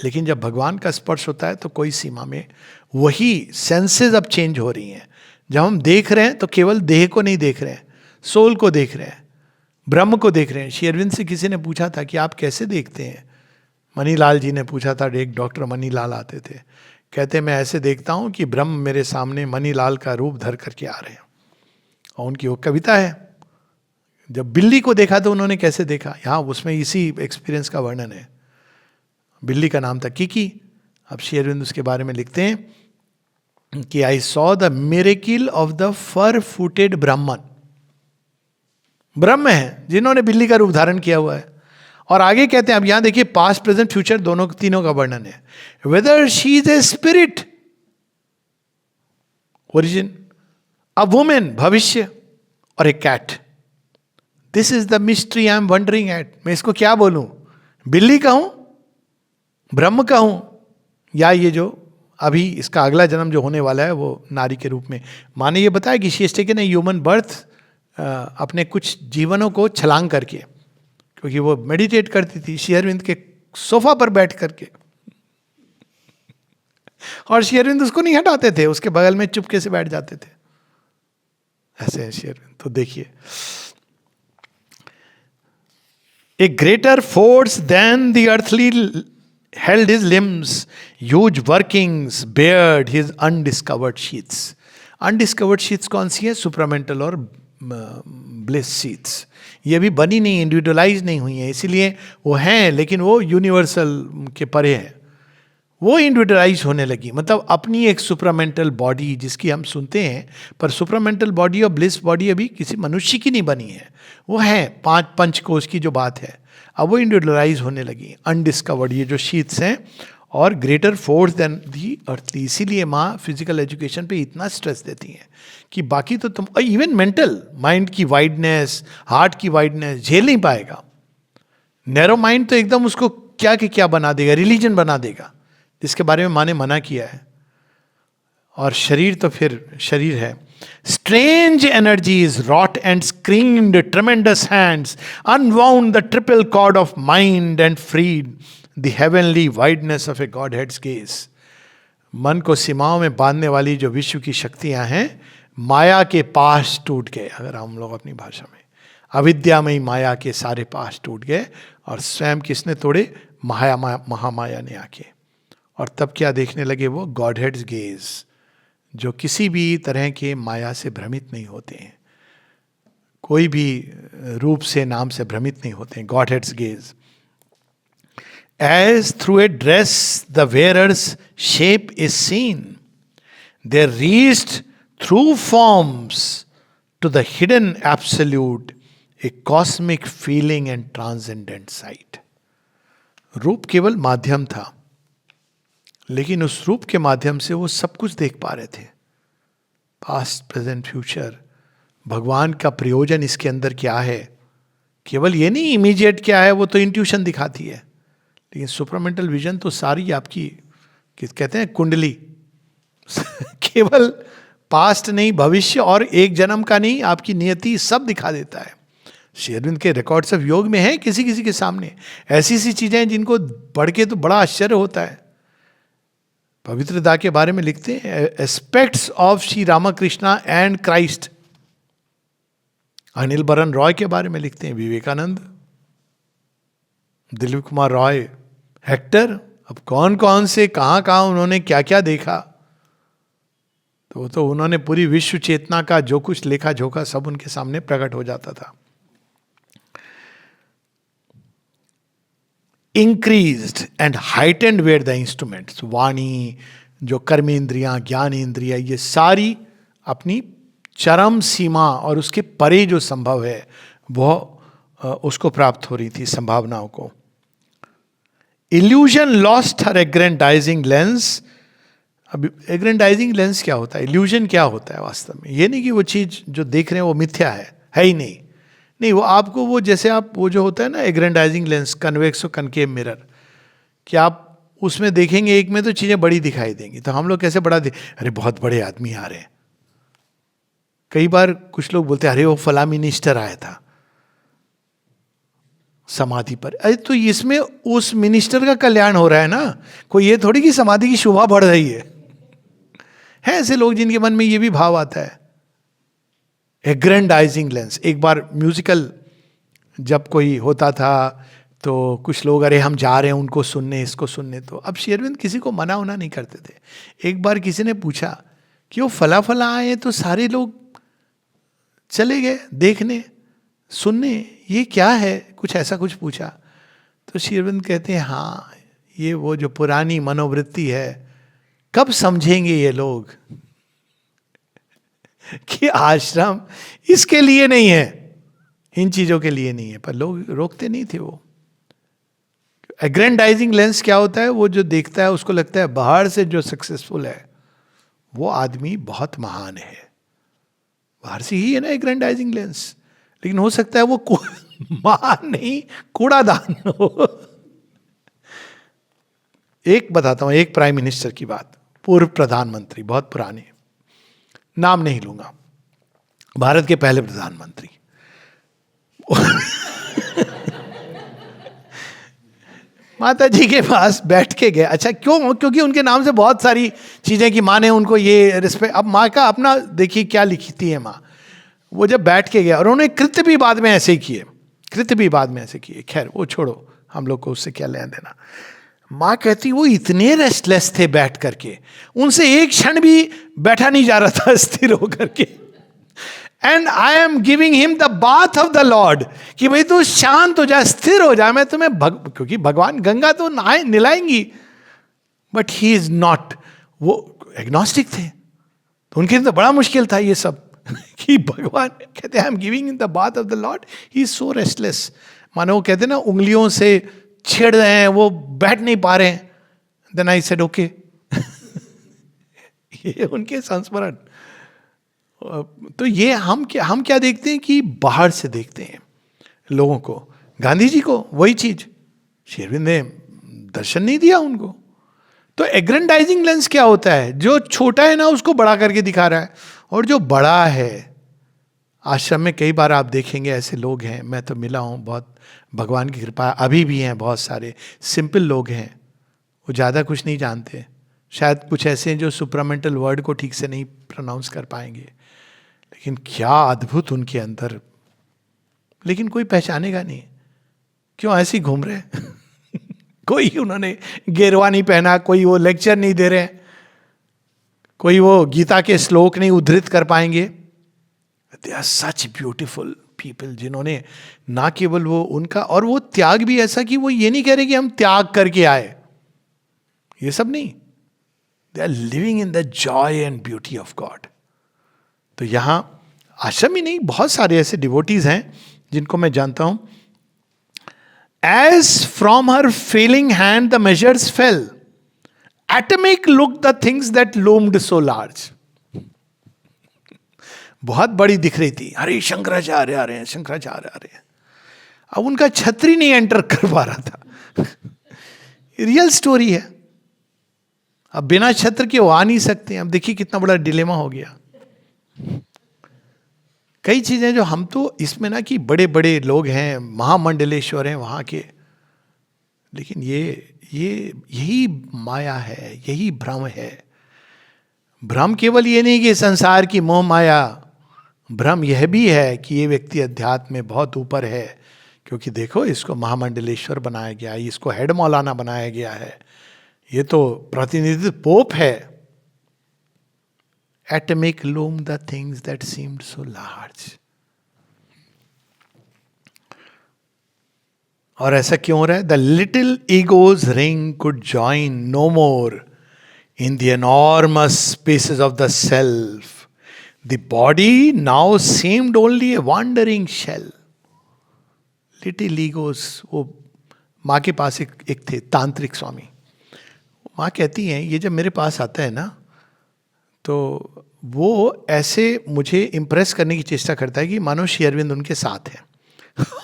लेकिन जब भगवान का स्पर्श होता है तो कोई सीमा में वही सेंसेस अब चेंज हो रही हैं. जब हम देख रहे हैं तो केवल देह को नहीं देख रहे हैं, सोल को देख रहे हैं, ब्रह्म को देख रहे हैं. श्री अरविंद से किसी ने पूछा था कि आप कैसे देखते हैं? मनीलाल जी ने पूछा था, एक डॉक्टर मनीलाल आते थे, कहते मैं ऐसे देखता हूँ कि ब्रह्म मेरे सामने मनीलाल का रूप धर करके आ रहे हैं. और उनकी वो कविता है, जब बिल्ली को देखा तो उन्होंने कैसे देखा, यहाँ उसमें इसी एक्सपीरियंस का वर्णन है। बिल्ली का नाम था किकी। अब श्री अरविंद उसके बारे में लिखते हैं कि I saw the miracle of the fur footed Brahman. ब्रह्म है जिन्होंने बिल्ली का रूप धारण किया हुआ है। और आगे कहते हैं, अब यहां देखिए पास्ट प्रेजेंट फ्यूचर दोनों तीनों का वर्णन है। Whether she is a spirit, origin, a woman, भविष्य, और a cat. This is the mystery I am wondering at. मैं इसको क्या बोलूं, बिल्ली का हूं, ब्रह्म का हूं, या ये जो अभी इसका अगला जन्म जो होने वाला है वो नारी के रूप में। माँ ने ये बताया कि she has taken a human birth, अपने कुछ जीवनों को छलांग करके, क्योंकि वो मेडिटेट करती थी श्री अरविंद के सोफा पर बैठ करके, और श्री अरविंद उसको नहीं हटाते थे, उसके बगल में चुपके से बैठ जाते थे। ऐसे है श्री अरविंद। तो देखिए, a greater force than the earthly held his limbs, huge workings bared his undiscovered sheaths. Undiscovered sheaths कौन सी है? सुपरामेंटल और ब्लिस शीथ्स। ये भी बनी नहीं, इंडिविजुअलाइज नहीं हुई है, इसीलिए वो हैं, लेकिन वो यूनिवर्सल के परे है। वो इंडिविजुअलाइज होने लगी, मतलब अपनी एक सुपरामेंटल बॉडी जिसकी हम सुनते हैं, पर सुपरामेंटल बॉडी और ब्लिस बॉडी अभी किसी मनुष्य की नहीं बनी है। वो है 5 पंचकोश की जो बात है, अब वो इंडिविजुअलाइज होने लगी, अनडिस्कवर्ड ये जो शीट्स हैं, और ग्रेटर फोर्स देन दी अर्थ। इसीलिए माँ फिजिकल एजुकेशन पे इतना स्ट्रेस देती हैं कि बाकी तो तुम, इवन मेंटल माइंड की वाइडनेस, हार्ट की वाइडनेस झेल नहीं पाएगा। नैरो माइंड तो एकदम उसको क्या के क्या बना देगा, रिलीजन बना देगा, जिसके बारे में माँ ने मना किया है। और शरीर तो फिर शरीर है। Strange energies wrought and screamed tremendous hands, unwound the triple cord of mind and freed the heavenly wideness of a Godhead's gaze. मन को सीमाओं में बांधने वाली जो विश्व की शक्तियां हैं, माया के पास टूट गए। अगर हम लोग अपनी भाषा में, अविद्यामयी माया के सारे पास टूट गए, और स्वयं किसने तोड़े? महामाया ने आके। और तब क्या देखने लगे वो? गॉडहेड्स गेज, जो किसी भी तरह के माया से भ्रमित नहीं होते हैं, कोई भी रूप से, नाम से भ्रमित नहीं होते हैं। Godheads gaze. As through a dress the wearer's shape is seen, they reached through forms to the hidden absolute, a cosmic feeling and transcendent sight. रूप केवल माध्यम था, लेकिन उस रूप के माध्यम से वो सब कुछ देख पा रहे थे, पास्ट प्रेजेंट फ्यूचर। भगवान का प्रयोजन इसके अंदर क्या है, केवल ये नहीं इमीडिएट क्या है, वो तो इंट्यूशन दिखाती है, लेकिन सुपरमेंटल विजन तो सारी आपकी, कहते हैं कुंडली, केवल पास्ट नहीं, भविष्य और एक जन्म का नहीं, आपकी नियति सब दिखा देता है। श्री अरविंद के रिकॉर्ड्स ऑफ योग में है किसी किसी के सामने ऐसी सी चीजें हैं जिनको पढ़ के तो बड़ा आश्चर्य होता है। पवित्रता के बारे में लिखते हैं, aspects of Shri Ramakrishna and Christ. Anil Baran Roy के बारे में लिखते हैं, विवेकानंद, दिलीप कुमार रॉय, हेक्टर। अब कौन कौन से कहां कहां उन्होंने क्या क्या देखा, तो उन्होंने पूरी विश्व चेतना का जो कुछ लेखा झोंका सब उनके सामने प्रकट हो जाता था। Increased and heightened were the instruments. वाणी, जो कर्मेंद्रियां, ज्ञान इंद्रिया, ये सारी अपनी चरम सीमा और उसके परे जो संभव है वह उसको प्राप्त हो रही थी, संभावनाओं को। Illusion lost her aggrandising lens. अब एग्रेंडाइजिंग लेंस क्या होता है, इल्यूजन क्या होता है वास्तव में? ये नहीं कि वो चीज जो देख रहे हैं वो मिथ्या है ही नहीं। नहीं, वो आपको वो जैसे आप वो जो होता है ना एग्रेंडाइजिंग लेंस, कन्वेक्स और कनकेव मिरर, कि आप उसमें देखेंगे एक में तो चीजें बड़ी दिखाई देंगी, तो हम लोग कैसे बड़ा अरे बहुत बड़े आदमी आ रहे हैं। कई बार कुछ लोग बोलते हैं अरे वो फला मिनिस्टर आया था समाधि पर। अरे तो इसमें उस मिनिस्टर का कल्याण हो रहा है ना, कोई ये थोड़ी कि समाधि की शोभा बढ़ रही है ऐसे लोग जिनके मन में ये भी भाव आता है। एग्रेंडाइजिंग लेंस। एक बार म्यूजिकल जब कोई होता था तो कुछ लोग अरे हम जा रहे हैं उनको सुनने, इसको सुनने, तो अब श्री अरविंद किसी को मना उना नहीं करते थे। एक बार किसी ने पूछा कि वो फला फला आए तो सारे लोग चले गए देखने, सुनने, ये क्या है, कुछ ऐसा कुछ पूछा। तो श्री अरविंद कहते हैं हाँ, ये वो जो पुरानी मनोवृत्ति है, कब समझेंगे ये लोग कि आश्रम इसके लिए नहीं है, इन चीजों के लिए नहीं है। पर लोग रोकते नहीं थे। वो एग्रेंडाइजिंग लेंस क्या होता है, वो जो देखता है उसको लगता है बाहर से जो सक्सेसफुल है वो आदमी बहुत महान है, बाहर से ही है ना एग्रेंडाइजिंग लेंस। लेकिन हो सकता है वो महान नहीं, कूड़ादान हो। एक बताता हूं, एक प्राइम मिनिस्टर की बात, पूर्व प्रधानमंत्री, बहुत पुराने, नाम नहीं लूंगा, भारत के पहले प्रधानमंत्री। माता जी के पास बैठ के गए। अच्छा क्यों? क्योंकि उनके नाम से बहुत सारी चीजें की माँ ने उनको ये रिस्पेक्ट। अब माँ का अपना देखिए क्या लिखती है माँ। वो जब बैठ के गया, और उन्होंने कृत्य भी बाद में ऐसे ही किए, कृत्य भी बाद में ऐसे किए, खैर वो छोड़ो, हम लोग को उससे क्या लेना देना। माँ कहती वो इतने रेस्टलेस थे बैठ करके, उनसे एक क्षण भी बैठा नहीं जा रहा था स्थिर होकर के। And I am giving him the bath of the Lord, कि भाई तू शांत हो जा, स्थिर हो जा, मैं तुम्हें क्योंकि भगवान गंगा तो नहाए निलाएंगी, बट ही इज नॉट, वो एग्नोस्टिक थे, तो उनके लिए तो बड़ा मुश्किल था ये सब। कि भगवान कहते हैं I am giving in the bath of the Lord, he is so restless. मानो वो कहते हैं ना उंगलियों से छेड़ रहे हैं, वो बैठ नहीं पा रहे हैं। Then I said okay. ये उनके संस्मरण। तो ये हम क्या देखते हैं कि बाहर से देखते हैं लोगों को। गांधी जी को वही चीज, श्री अरविंद ने दर्शन नहीं दिया उनको। तो एग्रेंडाइजिंग लेंस क्या होता है, जो छोटा है ना उसको बड़ा करके दिखा रहा है, और जो बड़ा है, आश्रम में कई बार आप देखेंगे ऐसे लोग हैं, मैं तो मिला हूं बहुत, भगवान की कृपा अभी भी हैं, बहुत सारे सिंपल लोग हैं, वो ज़्यादा कुछ नहीं जानते, शायद कुछ ऐसे हैं जो सुप्रामेंटल वर्ड को ठीक से नहीं प्रोनाउंस कर पाएंगे, लेकिन क्या अद्भुत उनके अंदर, लेकिन कोई पहचानेगा नहीं, क्यों ऐसे ही घूम रहे हैं। कोई उन्होंने गेरवा नहीं पहना, कोई वो लेक्चर नहीं दे रहे, कोई वो गीता के श्लोक नहीं उद्धृत कर पाएंगे। They are such beautiful people, जिन्होंने ना केवल वो उनका, और वो त्याग भी ऐसा कि वो ये नहीं कह रहे कि हम त्याग करके आए, ये सब नहीं, they are living in the joy and beauty of God. तो यहां आश्रम ही नहीं, बहुत सारे ऐसे डिवोटीज हैं जिनको मैं जानता हूं। As from her failing hand the measures fell, atomic look the things that loomed so large. बहुत बड़ी दिख रही थी, अरे शंकराचार्य आ रहे हैं, शंकराचार्य आ रहे हैं, अब उनका छतरी नहीं एंटर कर पा रहा था। रियल स्टोरी है, अब बिना छत्र के वो आ नहीं सकते। अब देखिए कितना बड़ा डिलेमा हो गया। कई चीजें जो हम तो इसमें ना कि बड़े बड़े लोग हैं, महामंडलेश्वर हैं वहां के, लेकिन ये यही माया है, यही भ्रम है। भ्रम केवल ये नहीं कि संसार की मोह माया, भ्रम यह भी है कि ये व्यक्ति अध्यात्म में बहुत ऊपर है, क्योंकि देखो इसको महामंडलेश्वर बनाया गया है, इसको हेड मौलाना बनाया गया है, ये तो प्रतिनिधित्व पोप है। Atomic loom the things that seemed so large. और ऐसा क्यों हो रहा है? The little ego's ring could join no more in the enormous spaces of the self. The body now seemed only a wandering shell. Little egos, वो माँ के पास एक थे तांत्रिक स्वामी। माँ कहती हैं ये जब मेरे पास आता है ना, तो वो ऐसे मुझे इम्प्रेस करने की चेष्टा करता है कि मानो श्री अरविंद उनके साथ है।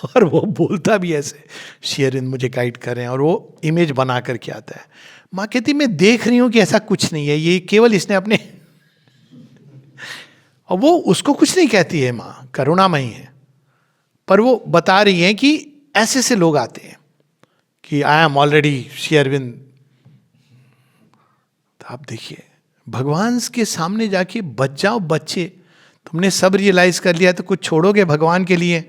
और वो बोलता भी ऐसे, श्री अरविंद मुझे गाइड कर रहे हैं, और वो इमेज बना करके आता है। माँ कहती मैं देख रही हूँ कि ऐसा कुछ नहीं है, ये केवल इसने अपने और वो उसको कुछ नहीं कहती है, माँ करुणामयी है, पर वो बता रही है कि ऐसे से लोग आते हैं कि I am already Shri Aurobindo. तो आप देखिए भगवान के सामने जाके बच जाओ बच्चे, तुमने सब रियलाइज कर लिया तो कुछ छोड़ोगे भगवान के लिए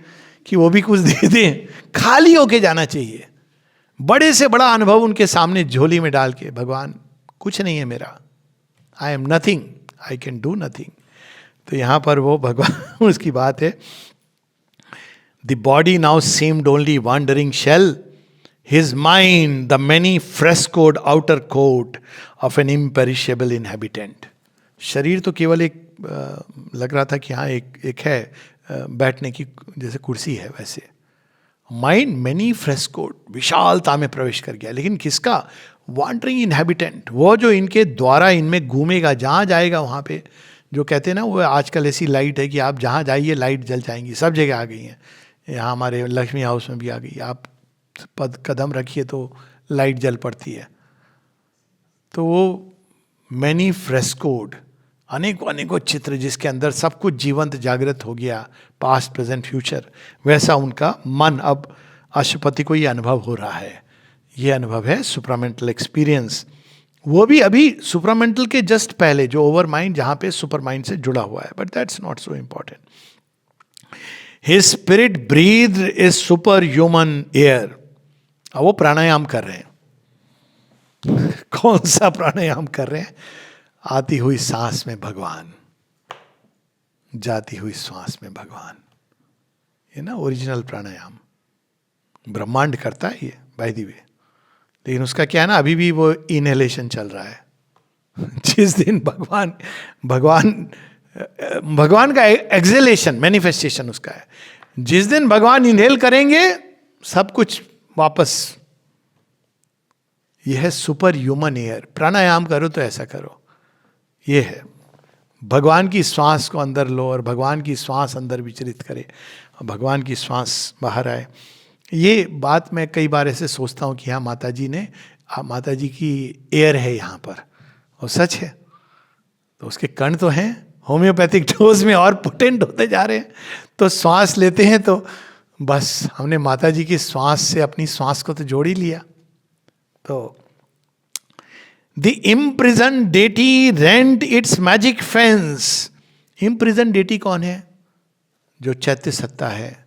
कि वो भी कुछ दे दें? खाली होके जाना चाहिए, बड़े से बड़ा अनुभव उनके सामने झोली में डाल के, भगवान कुछ नहीं है मेरा, I am nothing, I can do nothing. तो यहां पर वो भगवान उसकी बात है, the body now seemed only wandering shell, his mind the many frescoed outer coat of an imperishable inhabitant. शरीर तो केवल एक लग रहा था कि हाँ एक है बैठने की जैसे कुर्सी है वैसे. माइंड मैनी फ्रेस्कोड, विशालता में प्रवेश कर गया. लेकिन किसका? वॉन्डरिंग इनहेबिटेंट, वो जो इनके द्वारा इनमें घूमेगा, जहाँ जाएगा वहाँ पे. जो कहते हैं ना, वो आजकल ऐसी लाइट है कि आप जहाँ जाइए लाइट जल जाएंगी. सब जगह आ गई हैं. यहाँ हमारे लक्ष्मी हाउस में भी आ गई. आप कदम रखिए तो लाइट जल पड़ती है. तो वो मैनी फ्रेस्कोड, अनेकों अनेकों चित्र जिसके अंदर सब कुछ जीवंत जागृत हो गया, पास्ट प्रेजेंट फ्यूचर. वैसा उनका मन अब अशुपति को ये अनुभव हो रहा है. ये अनुभव है सुपरामेंटल एक्सपीरियंस. वो भी अभी सुपरामेंटल के जस्ट पहले, जो ओवर माइंड जहाँ पे सुपर माइंड से जुड़ा हुआ है. But that's not so important. His spirit breath is super human air. अब वो प्राणायाम कर रहे हैं. कौन सा प्राणायाम कर रहे हैं? आती हुई सांस में भगवान, जाती हुई सांस में भगवान. ये ना ओरिजिनल प्राणायाम ब्रह्मांड करता है ये, बाय द वे. लेकिन उसका क्या है ना, अभी भी वो इनहेलेशन चल रहा है. जिस दिन भगवान का एक्सेलेशन, मैनिफेस्टेशन उसका है. जिस दिन भगवान इनहेल करेंगे सब कुछ वापस. यह है सुपर ह्यूमन एयर. प्राणायाम करो तो ऐसा करो. ये है भगवान की श्वास को अंदर लो और भगवान की श्वास अंदर विचरित करे और भगवान की श्वास बाहर आए. ये बात मैं कई बार ऐसे सोचता हूँ कि हाँ माता जी की एयर है यहाँ पर, और सच है. तो उसके कण तो हैं, होम्योपैथिक डोज में और पोटेंट होते जा रहे हैं. तो श्वास लेते हैं तो बस हमने माता जी की श्वास से अपनी श्वास को तो जोड़ ही लिया. तो the imprison deity rent it's magic fence. Imprison deity कौन है? जो चैत्य सत्ता है,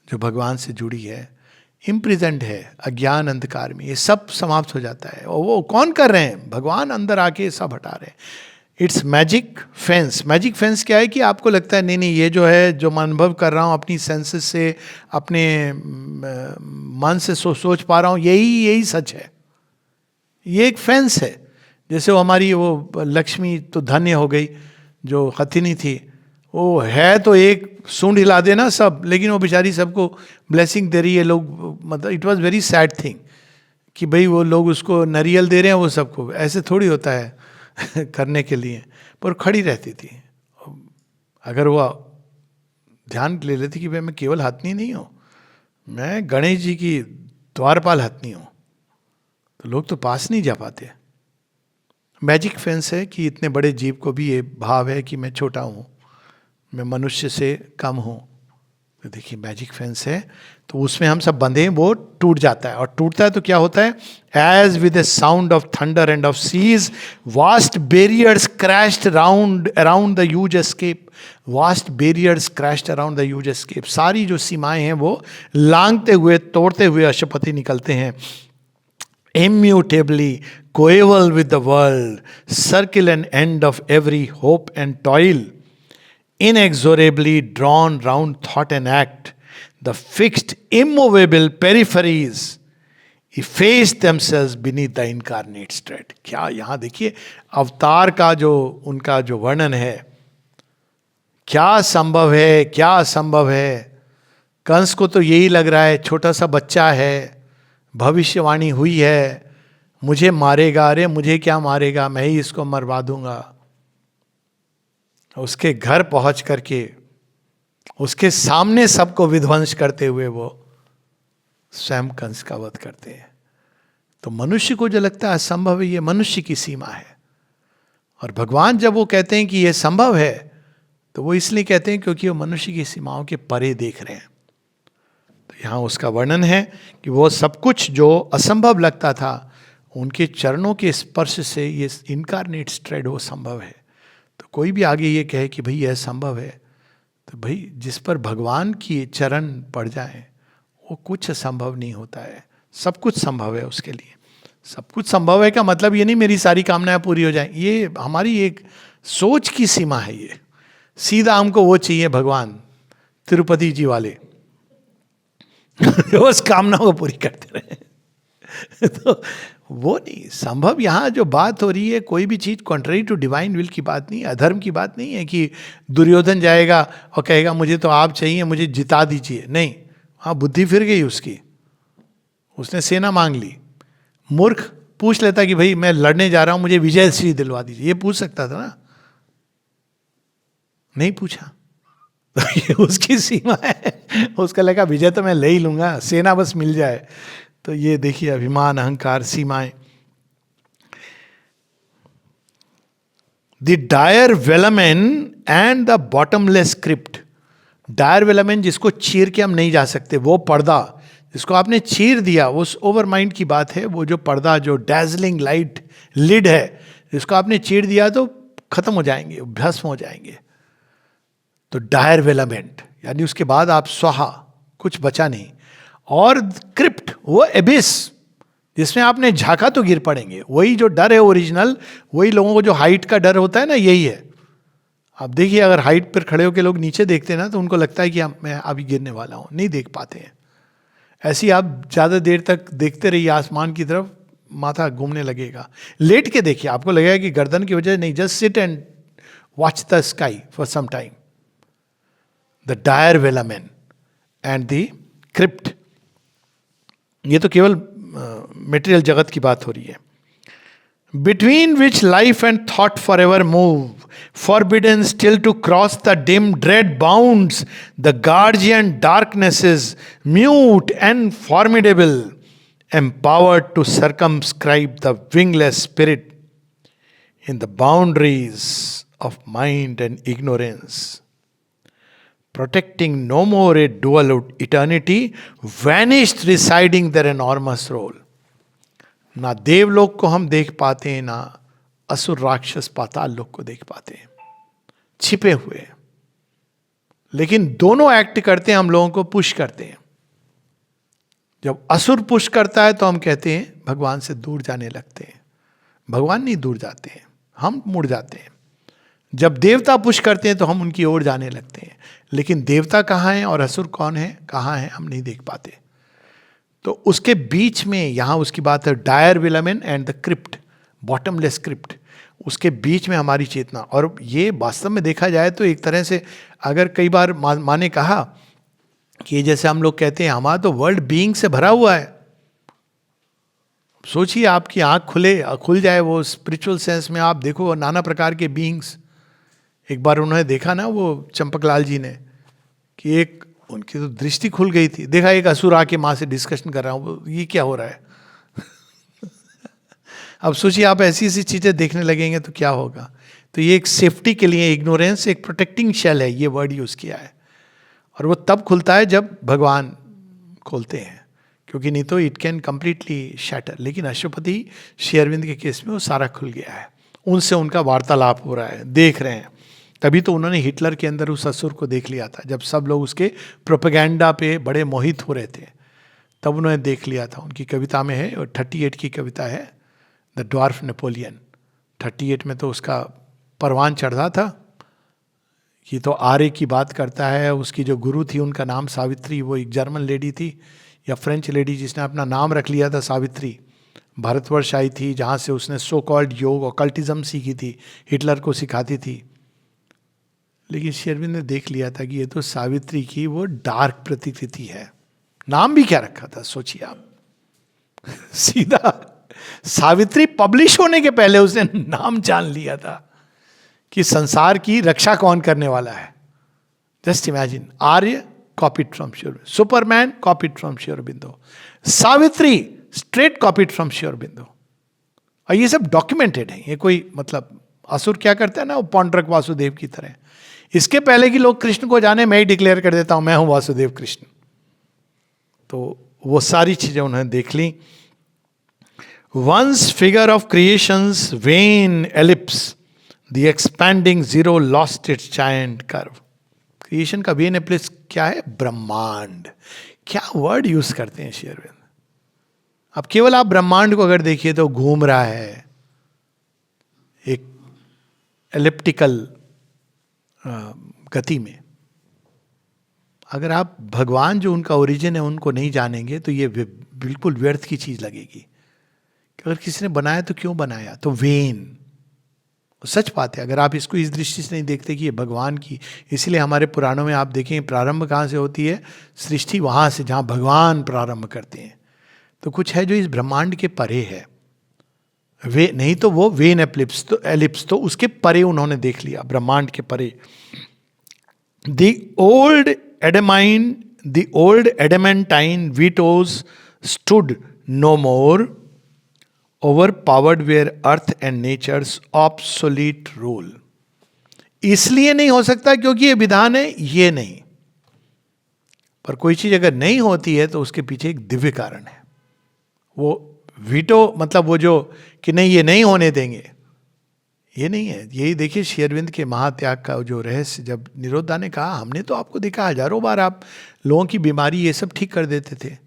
जो भगवान से जुड़ी है, इम्प्रिजेंट है अज्ञान अंधकार में. ये सब समाप्त हो जाता है. और वो कौन कर रहे हैं? भगवान अंदर आके सब हटा रहे हैं. It's magic fence. Magic fence क्या है कि आपको लगता है नहीं ये जो है, जो मैं अनुभव कर रहा हूँ अपनी सेंसेस से, अपने मन से सोच पा रहा हूँ, यही सच है. ये एक फेंस है. जैसे वो हमारी वो लक्ष्मी तो धन्य हो गई, जो हथिनी थी. वो है तो एक सूंड हिला देना सब, लेकिन वो बेचारी सबको ब्लेसिंग दे रही है. लोग मतलब it was very sad thing कि भाई वो लोग उसको नरियल दे रहे हैं, वो सबको ऐसे थोड़ी होता है करने के लिए. पर खड़ी रहती थी. अगर वो ध्यान ले लेती कि भाई मैं केवल हथनी नहीं हूँ, मैं गणेश जी की द्वारपाल हथनी हूँ, तो लोग तो पास नहीं जा पाते. मैजिक फेंस है कि इतने बड़े जीव को भी ये भाव है कि मैं छोटा हूँ, मैं मनुष्य से कम हूँ. तो देखिए मैजिक फेंस है, तो उसमें हम सब बंधे, वो टूट जाता है. और टूटता है तो क्या होता है? As with a sound of thunder and of seas vast barriers crashed around the huge escape. Vast barriers crashed around the huge escape. सारी जो सीमाएं हैं वो लांघते हुए, तोड़ते हुए अशुपति निकलते हैं. immutably coeval with the world, circle and end of every hope and toil, inexorably drawn round thought and act, the fixed immovable peripheries efface themselves beneath the incarnate stride. क्या यहाँ देखिए अवतार का जो उनका जो वर्णन है, क्या संभव है, क्या असंभव है. कंस को तो यही लग रहा है, छोटा सा बच्चा है, भविष्यवाणी हुई है, मुझे मारेगा. अरे मुझे क्या मारेगा, मैं ही इसको मरवा दूंगा. उसके घर पहुंच करके उसके सामने सबको विध्वंस करते हुए वो स्वयं कंस का वध करते हैं. तो मनुष्य को जो लगता है असंभव है, ये मनुष्य की सीमा है. और भगवान जब वो कहते हैं कि ये संभव है, तो वो इसलिए कहते हैं क्योंकि वो मनुष्य की सीमाओं के परे देख रहे हैं. यहाँ उसका वर्णन है कि वो सब कुछ जो असंभव लगता था, उनके चरणों के स्पर्श से ये इनकारनेट स्ट्रेड वो संभव है. तो कोई भी आगे ये कहे कि भाई यह संभव है, तो भाई जिस पर भगवान की चरण पड़ जाए वो कुछ संभव नहीं होता है. सब कुछ संभव है उसके लिए. सब कुछ संभव है का मतलब ये नहीं मेरी सारी कामनाएं पूरी हो जाएं. ये हमारी एक सोच की सीमा है. ये सीधा हमको वो चाहिए भगवान तिरुपति जी वाले. बस कामनाओं को पूरी करते रहे। तो वो नहीं संभव। यहाँ जो बात हो रही है, कोई भी चीज कॉन्ट्ररी टू डिवाइन विल की बात नहीं, अधर्म की बात नहीं है कि दुर्योधन जाएगा और कहेगा मुझे तो आप चाहिए, मुझे जिता दीजिए। नहीं, हाँ बुद्धि फिर गई उसकी, उसने सेना मांग ली। मूर्ख पूछ लेता कि भाई मैं लड़ने जा रहा हूं, मुझे विजय श्री दिलवा दीजिए, ये पूछ सकता था ना, नहीं पूछा। तो ये उसकी सीमा है, उसका लगा विजय तो मैं ले ही लूंगा, सेना बस मिल जाए। तो ये देखिए अभिमान, अहंकार, सीमाएं। The dire velamen and the bottomless crypt. Dire velamen जिसको चीर के हम नहीं जा सकते, वो पर्दा जिसको आपने चीर दिया, उस ओवर माइंड की बात है। वो जो पर्दा, जो डैजलिंग लाइट लिड है, जिसको आपने चीर दिया तो खत्म हो जाएंगे, भस्म हो जाएंगे। तो डायर वेलमेंट यानी उसके बाद आप स्वाहा, कुछ बचा नहीं। और क्रिप्ट वो एबिस जिसमें आपने झांका तो गिर पड़ेंगे। वही जो डर है ओरिजिनल, वही लोगों को जो हाइट का डर होता है ना, यही है। आप देखिए अगर हाइट पर खड़े होकर लोग नीचे देखते हैं ना, तो उनको लगता है कि मैं अभी गिरने वाला हूं, नहीं देख पाते हैं। ऐसे ही आप ज्यादा देर तक देखते रहिए आसमान की तरफ, माथा घूमने लगेगा। लेट के देखिए, आपको लगेगा कि गर्दन की वजह नहीं, just sit and watch the sky for some time. The dire velamen and the crypt. ये तो केवल मटेरियल जगत की बात हो रही है। Between which life and thought for ever move, forbidden still to cross the dim dread bounds, the guardian darknesses, mute and formidable, empowered to circumscribe the wingless spirit in the boundaries of mind and ignorance, protecting no more a dual eternity, vanished residing their enormous role. ना देवलोक को हम देख पाते हैं, ना असुर राक्षस पाताल लोक को देख पाते हैं, छिपे हुए। लेकिन दोनों एक्ट करते हैं, हम लोगों को पुश करते हैं। जब असुर पुश करता है तो हम कहते हैं भगवान से दूर जाने लगते हैं। भगवान नहीं दूर जाते हैं, हम मुड़ जाते हैं। जब देवता पुश करते हैं तो हम उनकी ओर जाने लगते हैं। लेकिन देवता कहाँ हैं और असुर कौन है, कहाँ है, हम नहीं देख पाते। तो उसके बीच में यहां उसकी बात है, dire velamen and the crypt, bottomless crypt. उसके बीच में हमारी चेतना। और ये वास्तव में देखा जाए तो एक तरह से, अगर कई बार माँ ने कहा कि जैसे हम लोग कहते हैं हमारा तो वर्ल्ड बीइंग से भरा हुआ है। सोचिए आपकी आंख खुल जाए, वो स्पिरिचुअल सेंस में आप देखो नाना प्रकार के बीइंग्स। एक बार उन्होंने देखा ना, वो चंपकलाल जी ने, कि एक उनकी तो दृष्टि खुल गई थी। देखा एक असुर आके माँ से डिस्कशन कर रहा हूँ, ये क्या हो रहा है। अब सोचिए आप ऐसी ऐसी चीजें देखने लगेंगे तो क्या होगा। तो ये एक सेफ्टी के लिए, इग्नोरेंस एक प्रोटेक्टिंग शेल है, ये वर्ड यूज किया है। और वो तब खुलता है जब भगवान खोलते हैं, क्योंकि नहीं तो इट कैन कंप्लीटली शैटर। लेकिन अशुपति श्री अरविंद के केस में वो सारा खुल गया है। उनसे उनका वार्तालाप हो रहा है, देख रहे हैं। तभी तो उन्होंने हिटलर के अंदर उस असुर को देख लिया था, जब सब लोग उसके प्रोपेगेंडा पे बड़े मोहित हो रहे थे, तब उन्होंने देख लिया था। उनकी कविता में है, 38 की कविता है, द ड्वार्फ नेपोलियन। 38 में तो उसका परवान चढ़ रहा था। ये तो आर्य की बात करता है। उसकी जो गुरु थी उनका नाम सावित्री, वो एक जर्मन लेडी थी या फ्रेंच लेडी, जिसने अपना नाम रख लिया था सावित्री। भारतवर्ष आई थी, जहाँ से उसने सो कॉल्ड योग ऑकल्टिज्म सीखी थी, हिटलर को सिखाती थी। लेकिन श्री अरविंद ने देख लिया था कि ये तो सावित्री की वो डार्क प्रतिकृति है। नाम भी क्या रखा था सोचिए आप। सीधा सावित्री पब्लिश होने के पहले उसने नाम जान लिया था कि संसार की रक्षा कौन करने वाला है। Just imagine, Arya copied from Shri Aurobindo, Superman copied from Shri Aurobindo, Savitri straight copied from Shri Aurobindo. और ये सब डॉक्यूमेंटेड है। ये कोई मतलब असुर क्या करता है ना, वो पौंड्रक वासुदेव की तरह। इसके पहले कि लोग कृष्ण को जाने, मैं ही डिक्लेयर कर देता हूं मैं हूं वासुदेव कृष्ण। तो वो सारी चीजें उन्होंने देख ली। Once figure of creation's vain ellipse, the expanding zero lost its giant curve. Creation का वेन एप्लिप्स क्या है? ब्रह्मांड। क्या वर्ड यूज करते हैं श्री अरविंद। अब केवल आप ब्रह्मांड को अगर देखिए तो घूम रहा है एक एलिप्टिकल गति में। अगर आप भगवान जो उनका ओरिजिन है उनको नहीं जानेंगे तो ये बिल्कुल व्यर्थ की चीज लगेगी कि अगर किसी ने बनाया तो क्यों बनाया, तो वेन। सच बात है, अगर आप इसको इस दृष्टि से नहीं देखते कि ये भगवान की, इसलिए हमारे पुराणों में आप देखें प्रारंभ कहाँ से होती है, सृष्टि वहाँ से जहाँ भगवान प्रारंभ करते हैं। तो कुछ है जो इस ब्रह्मांड के परे है, वे नहीं तो वो वेन एलिप्स तो उसके परे उन्होंने देख लिया, ब्रह्मांड के परे। The old adamantine vetoes stood no more, overpowered were earth and nature's obsolete rule. इसलिए नहीं हो सकता क्योंकि ये विधान है, ये नहीं। पर कोई चीज अगर नहीं होती है तो उसके पीछे एक दिव्य कारण है। वो वीटो मतलब वो जो कि नहीं ये नहीं होने देंगे, ये नहीं है। यही देखिए श्री अरविंद के महात्याग का जो रहस्य, जब निरोधा ने कहा हमने तो आपको देखा हजारों बार आप लोगों की बीमारी ये सब ठीक कर देते थे,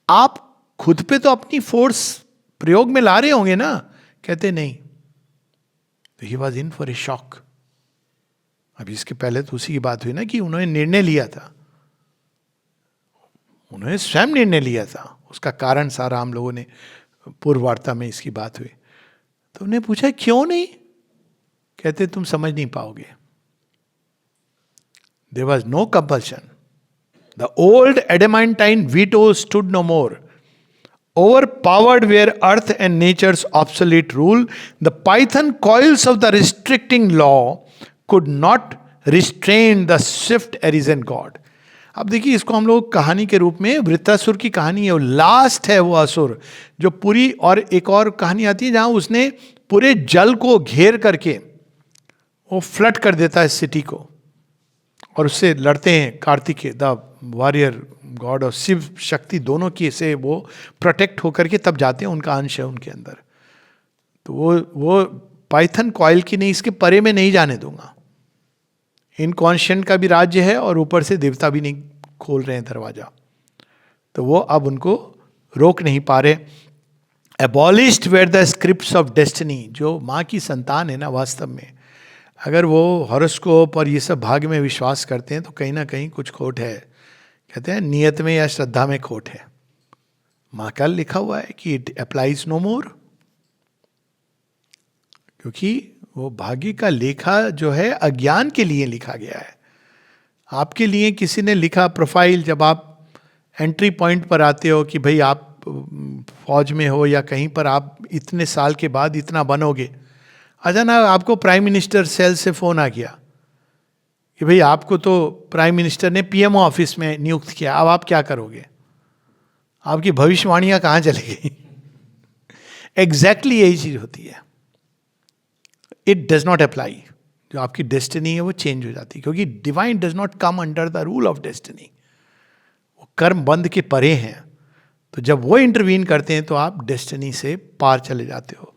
आप खुद पे तो अपनी फोर्स प्रयोग में ला रहे होंगे ना। कहते नहीं। तो he was in for a shock. अभी इसके पहले तो उसी की बात हुई ना कि उन्होंने निर्णय लिया था, उन्होंने स्वयं निर्णय लिया था, उसका कारण सारा हम लोगों ने पूर्व वार्ता में इसकी बात हुई। तो उन्हें पूछा क्यों नहीं, कहते तुम समझ नहीं पाओगे। There was no compulsion, the old adamantine veto stood no more, overpowered where earth and nature's obsolete rule, the python coils of the restricting law could not restrain the swift arisen god. अब देखिए इसको हम लोग कहानी के रूप में, वृत्तासुर की कहानी है, वो लास्ट है वो असुर जो पूरी, और एक और कहानी आती है जहां उसने पूरे जल को घेर करके वो फ्लड कर देता है सिटी को, और उससे लड़ते हैं कार्तिकेय द वॉरियर गॉड और शिव शक्ति दोनों की से वो प्रोटेक्ट होकर के तब जाते हैं, उनका अंश है उनके अंदर। तो वो पाइथन कॉइल की नहीं, इसके परे में नहीं जाने दूंगा। इनकॉन्शियंट का भी राज्य है और ऊपर से देवता भी नहीं खोल रहे हैं दरवाजा, तो वो अब उनको रोक नहीं पा रहे। Abolished were the scripts of destiny, जो माँ की संतान है ना, वास्तव में अगर वो हॉरोस्कोप और ये सब भाग्य में विश्वास करते हैं तो कहीं ना कहीं कुछ खोट है। कहते हैं नियत में या श्रद्धा में खोट है। माँ का लिखा हुआ है कि इट अप्लाइज नो मोर, क्योंकि वो भाग्य का लेखा जो है अज्ञान के लिए लिखा गया है। आपके लिए किसी ने लिखा प्रोफाइल, जब आप एंट्री पॉइंट पर आते हो कि भाई आप फौज में हो या कहीं पर, आप इतने साल के बाद इतना बनोगे। अचानक आपको प्राइम मिनिस्टर सेल से फोन आ गया कि भाई आपको तो प्राइम मिनिस्टर ने पीएमओ ऑफिस में नियुक्त किया, अब आप क्या करोगे? आपकी भविष्यवाणियां कहाँ चली गई? एग्जैक्टली यही चीज होती है। It does not apply. जो आपकी डेस्टिनी है वो चेंज हो जाती है, क्योंकि divine does not come under the rule of destiny. वो कर्म बंध के परे हैं, तो जब वो इंटरवीन करते हैं तो आप डेस्टिनी से पार चले जाते हो।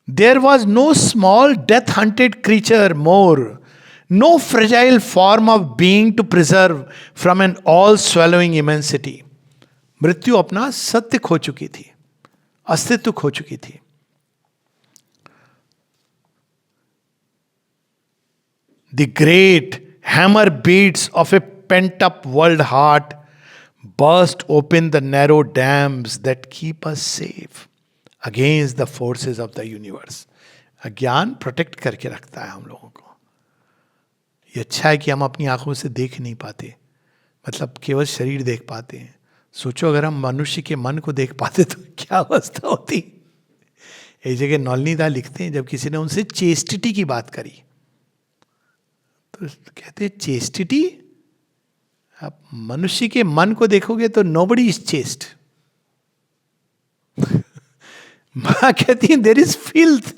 There was no small death hunted creature more, no fragile form of being to preserve from an all swallowing immensity. मृत्यु अपना सत्य खो चुकी थी, अस्तित्व खो चुकी थी। The great hammer beats of a pent-up world heart burst open the narrow dams that keep us safe against the forces of the universe. अज्ञान प्रोटेक्ट करके रखता है हम लोगों को। ये अच्छा है कि हम अपनी आंखों से देख नहीं पाते, मतलब केवल शरीर देख पाते हैं। सोचो अगर हम मनुष्य के मन को देख पाते तो क्या अवस्था होती। एक जगह नौलनीदा लिखते हैं, जब किसी ने उनसे चेस्टिटी की बात करी तो कहते हैं चेस्टिटी, आप मनुष्य के मन को देखोगे तो नोबडी इज चेस्ट। मां कहती है देयर इज फिल्थ।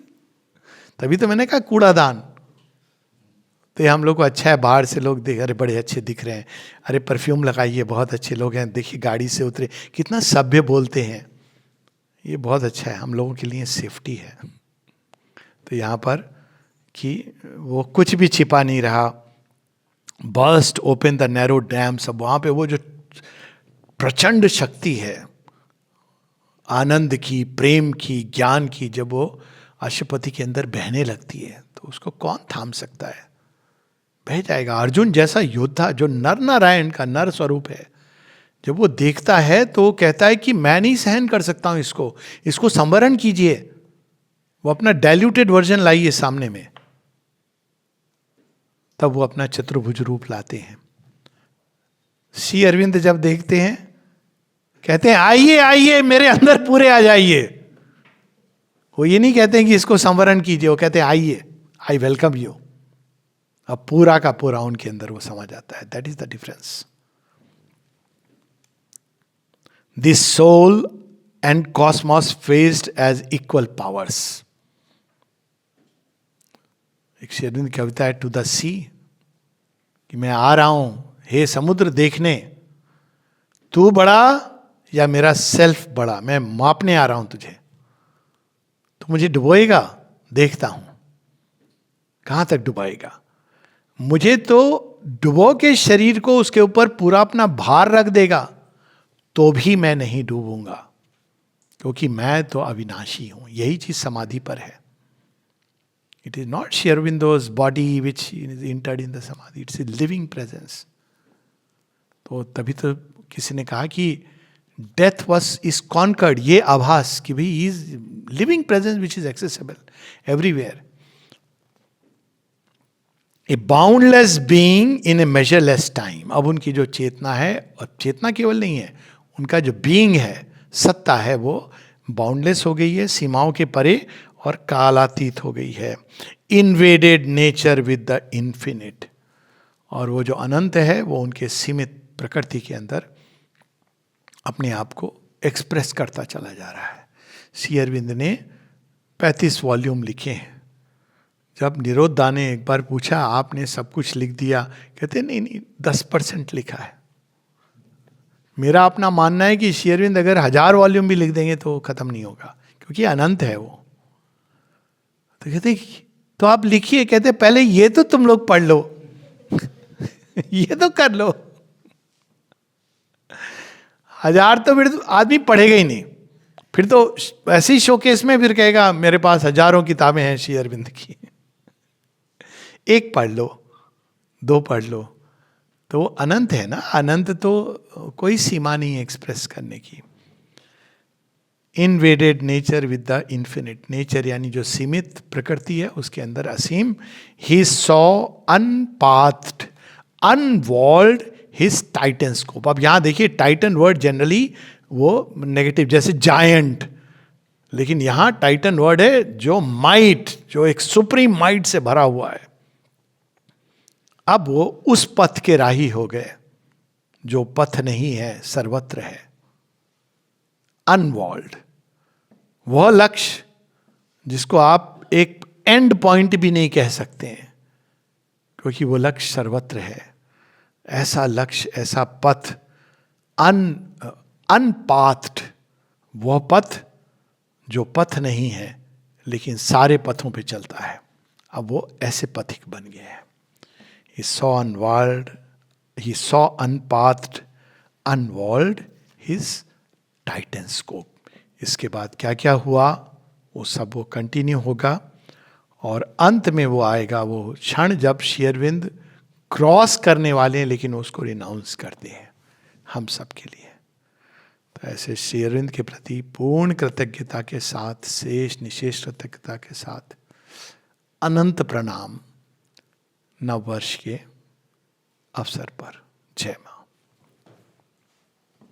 तभी तो मैंने कहा कूड़ादान। तो ये हम लोग को अच्छा है, बाहर से लोग देख, अरे बड़े अच्छे दिख रहे हैं, अरे परफ्यूम लगाइए, बहुत अच्छे लोग हैं, देखिए गाड़ी से उतरे, कितना सभ्य बोलते हैं, ये बहुत अच्छा है, हम लोगों के लिए सेफ्टी है। तो यहाँ पर कि वो कुछ भी छिपा नहीं रहा। Burst open the narrow dams. अब वहाँ पे वो जो प्रचंड शक्ति है आनंद की, प्रेम की, ज्ञान की, जब वो अशुपति के अंदर बहने लगती है तो उसको कौन थाम सकता है? बह जाएगा। अर्जुन जैसा योद्धा जो नर नारायण का नर स्वरूप है, जब वो देखता है तो वो कहता है कि मैं नहीं सहन कर सकता हूं इसको संवरण कीजिए। वो अपना डाइल्यूटेड वर्जन लाइए सामने में, तब वो अपना चतुर्भुज रूप लाते हैं। श्री अरविंद जब देखते हैं कहते हैं आइए आइए मेरे अंदर पूरे आ जाइए। वो ये नहीं कहते हैं कि इसको संवरण कीजिए, वो कहते हैं आइए, आई वेलकम यू। अब पूरा का पूरा उनके अंदर वो समझ आता है। That is the difference. This soul and cosmos faced as equal powers. एक शेरविंद की कविता है टू द सी, कि मैं आ रहा हूं हे समुद्र देखने, तू बड़ा या मेरा सेल्फ बड़ा, मैं मापने आ रहा हूं तुझे। तो मुझे डुबोएगा, देखता हूं कहां तक डुबाएगा। मुझे तो डुबो के शरीर को उसके ऊपर पूरा अपना भार रख देगा तो भी मैं नहीं डूबूंगा, क्योंकि मैं तो अविनाशी हूं। यही चीज समाधि पर है। It is not Sri Aurobindo's body which is entered in the समाधि, इट्स ए लिविंग प्रेजेंस। तो तभी तो किसी ने कहा कि डेथ वॉज इज कॉन्कर्ड, ये आभास कि भाई is living presence which is accessible everywhere. A boundless being in A measureless time. अब उनकी जो चेतना है, और चेतना केवल नहीं है, उनका जो बीइंग है, सत्ता है, वो बाउंडलेस हो गई है, सीमाओं के परे और कालातीत हो गई है। Invaded nature with the infinite. और वो जो अनंत है वो उनके सीमित प्रकृति के अंदर अपने आप को एक्सप्रेस करता चला जा रहा है। श्री अरविंद ने 35 वॉल्यूम लिखे हैं। जब निरोधा ने एक बार पूछा आपने सब कुछ लिख दिया, कहते नहीं 10% लिखा है। मेरा अपना मानना है कि श्री अरविंद अगर 1000 वॉल्यूम भी लिख देंगे तो खत्म नहीं होगा, क्योंकि अनंत है वो। तो कहते तो आप लिखिए, कहते पहले ये तो तुम लोग पढ़ लो ये तो कर लो। 1000 तो फिर आदमी पढ़ेगा ही नहीं, फिर तो ऐसे ही शोकेस में फिर कहेगा मेरे पास हजारों किताबें हैं श्री अरविंद की। एक पढ़ लो, 2 पढ़ लो, तो वो अनंत है ना। अनंत तो कोई सीमा नहीं है एक्सप्रेस करने की। Invaded nature with the infinite. Nature यानी जो सीमित प्रकृति है उसके अंदर असीम। He saw unpathed unwalled his titan scope. अब यहां देखिए टाइटन वर्ड जनरली वो नेगेटिव, जैसे जायंट, लेकिन यहां टाइटन वर्ड है जो माइट, जो एक सुप्रीम माइट से भरा हुआ है। अब वो उस पथ के राही हो गए जो पथ नहीं है, सर्वत्र है, अनवॉल्ड। वह लक्ष्य जिसको आप एक एंड पॉइंट भी नहीं कह सकते हैं, क्योंकि वो लक्ष्य सर्वत्र है। ऐसा लक्ष्य, ऐसा पथ, अनपाथ्ड, वह पथ जो पथ नहीं है लेकिन सारे पथों पे चलता है। अब वो ऐसे पथिक बन गए हैं। He saw unwalled, he saw unpathed, unwalled his titan scope. इसके बाद क्या क्या हुआ वो सब वो कंटिन्यू होगा, और अंत में वो आएगा वो क्षण जब श्री अरविंद क्रॉस करने वाले हैं लेकिन उसको रिनाउंस करते हैं हम सब के लिए। तो ऐसे श्री अरविंद के प्रति पूर्ण कृतज्ञता के साथ, शेष निशेष कृतज्ञता के साथ अनंत प्रणाम नव वर्ष के अवसर पर। जय मां।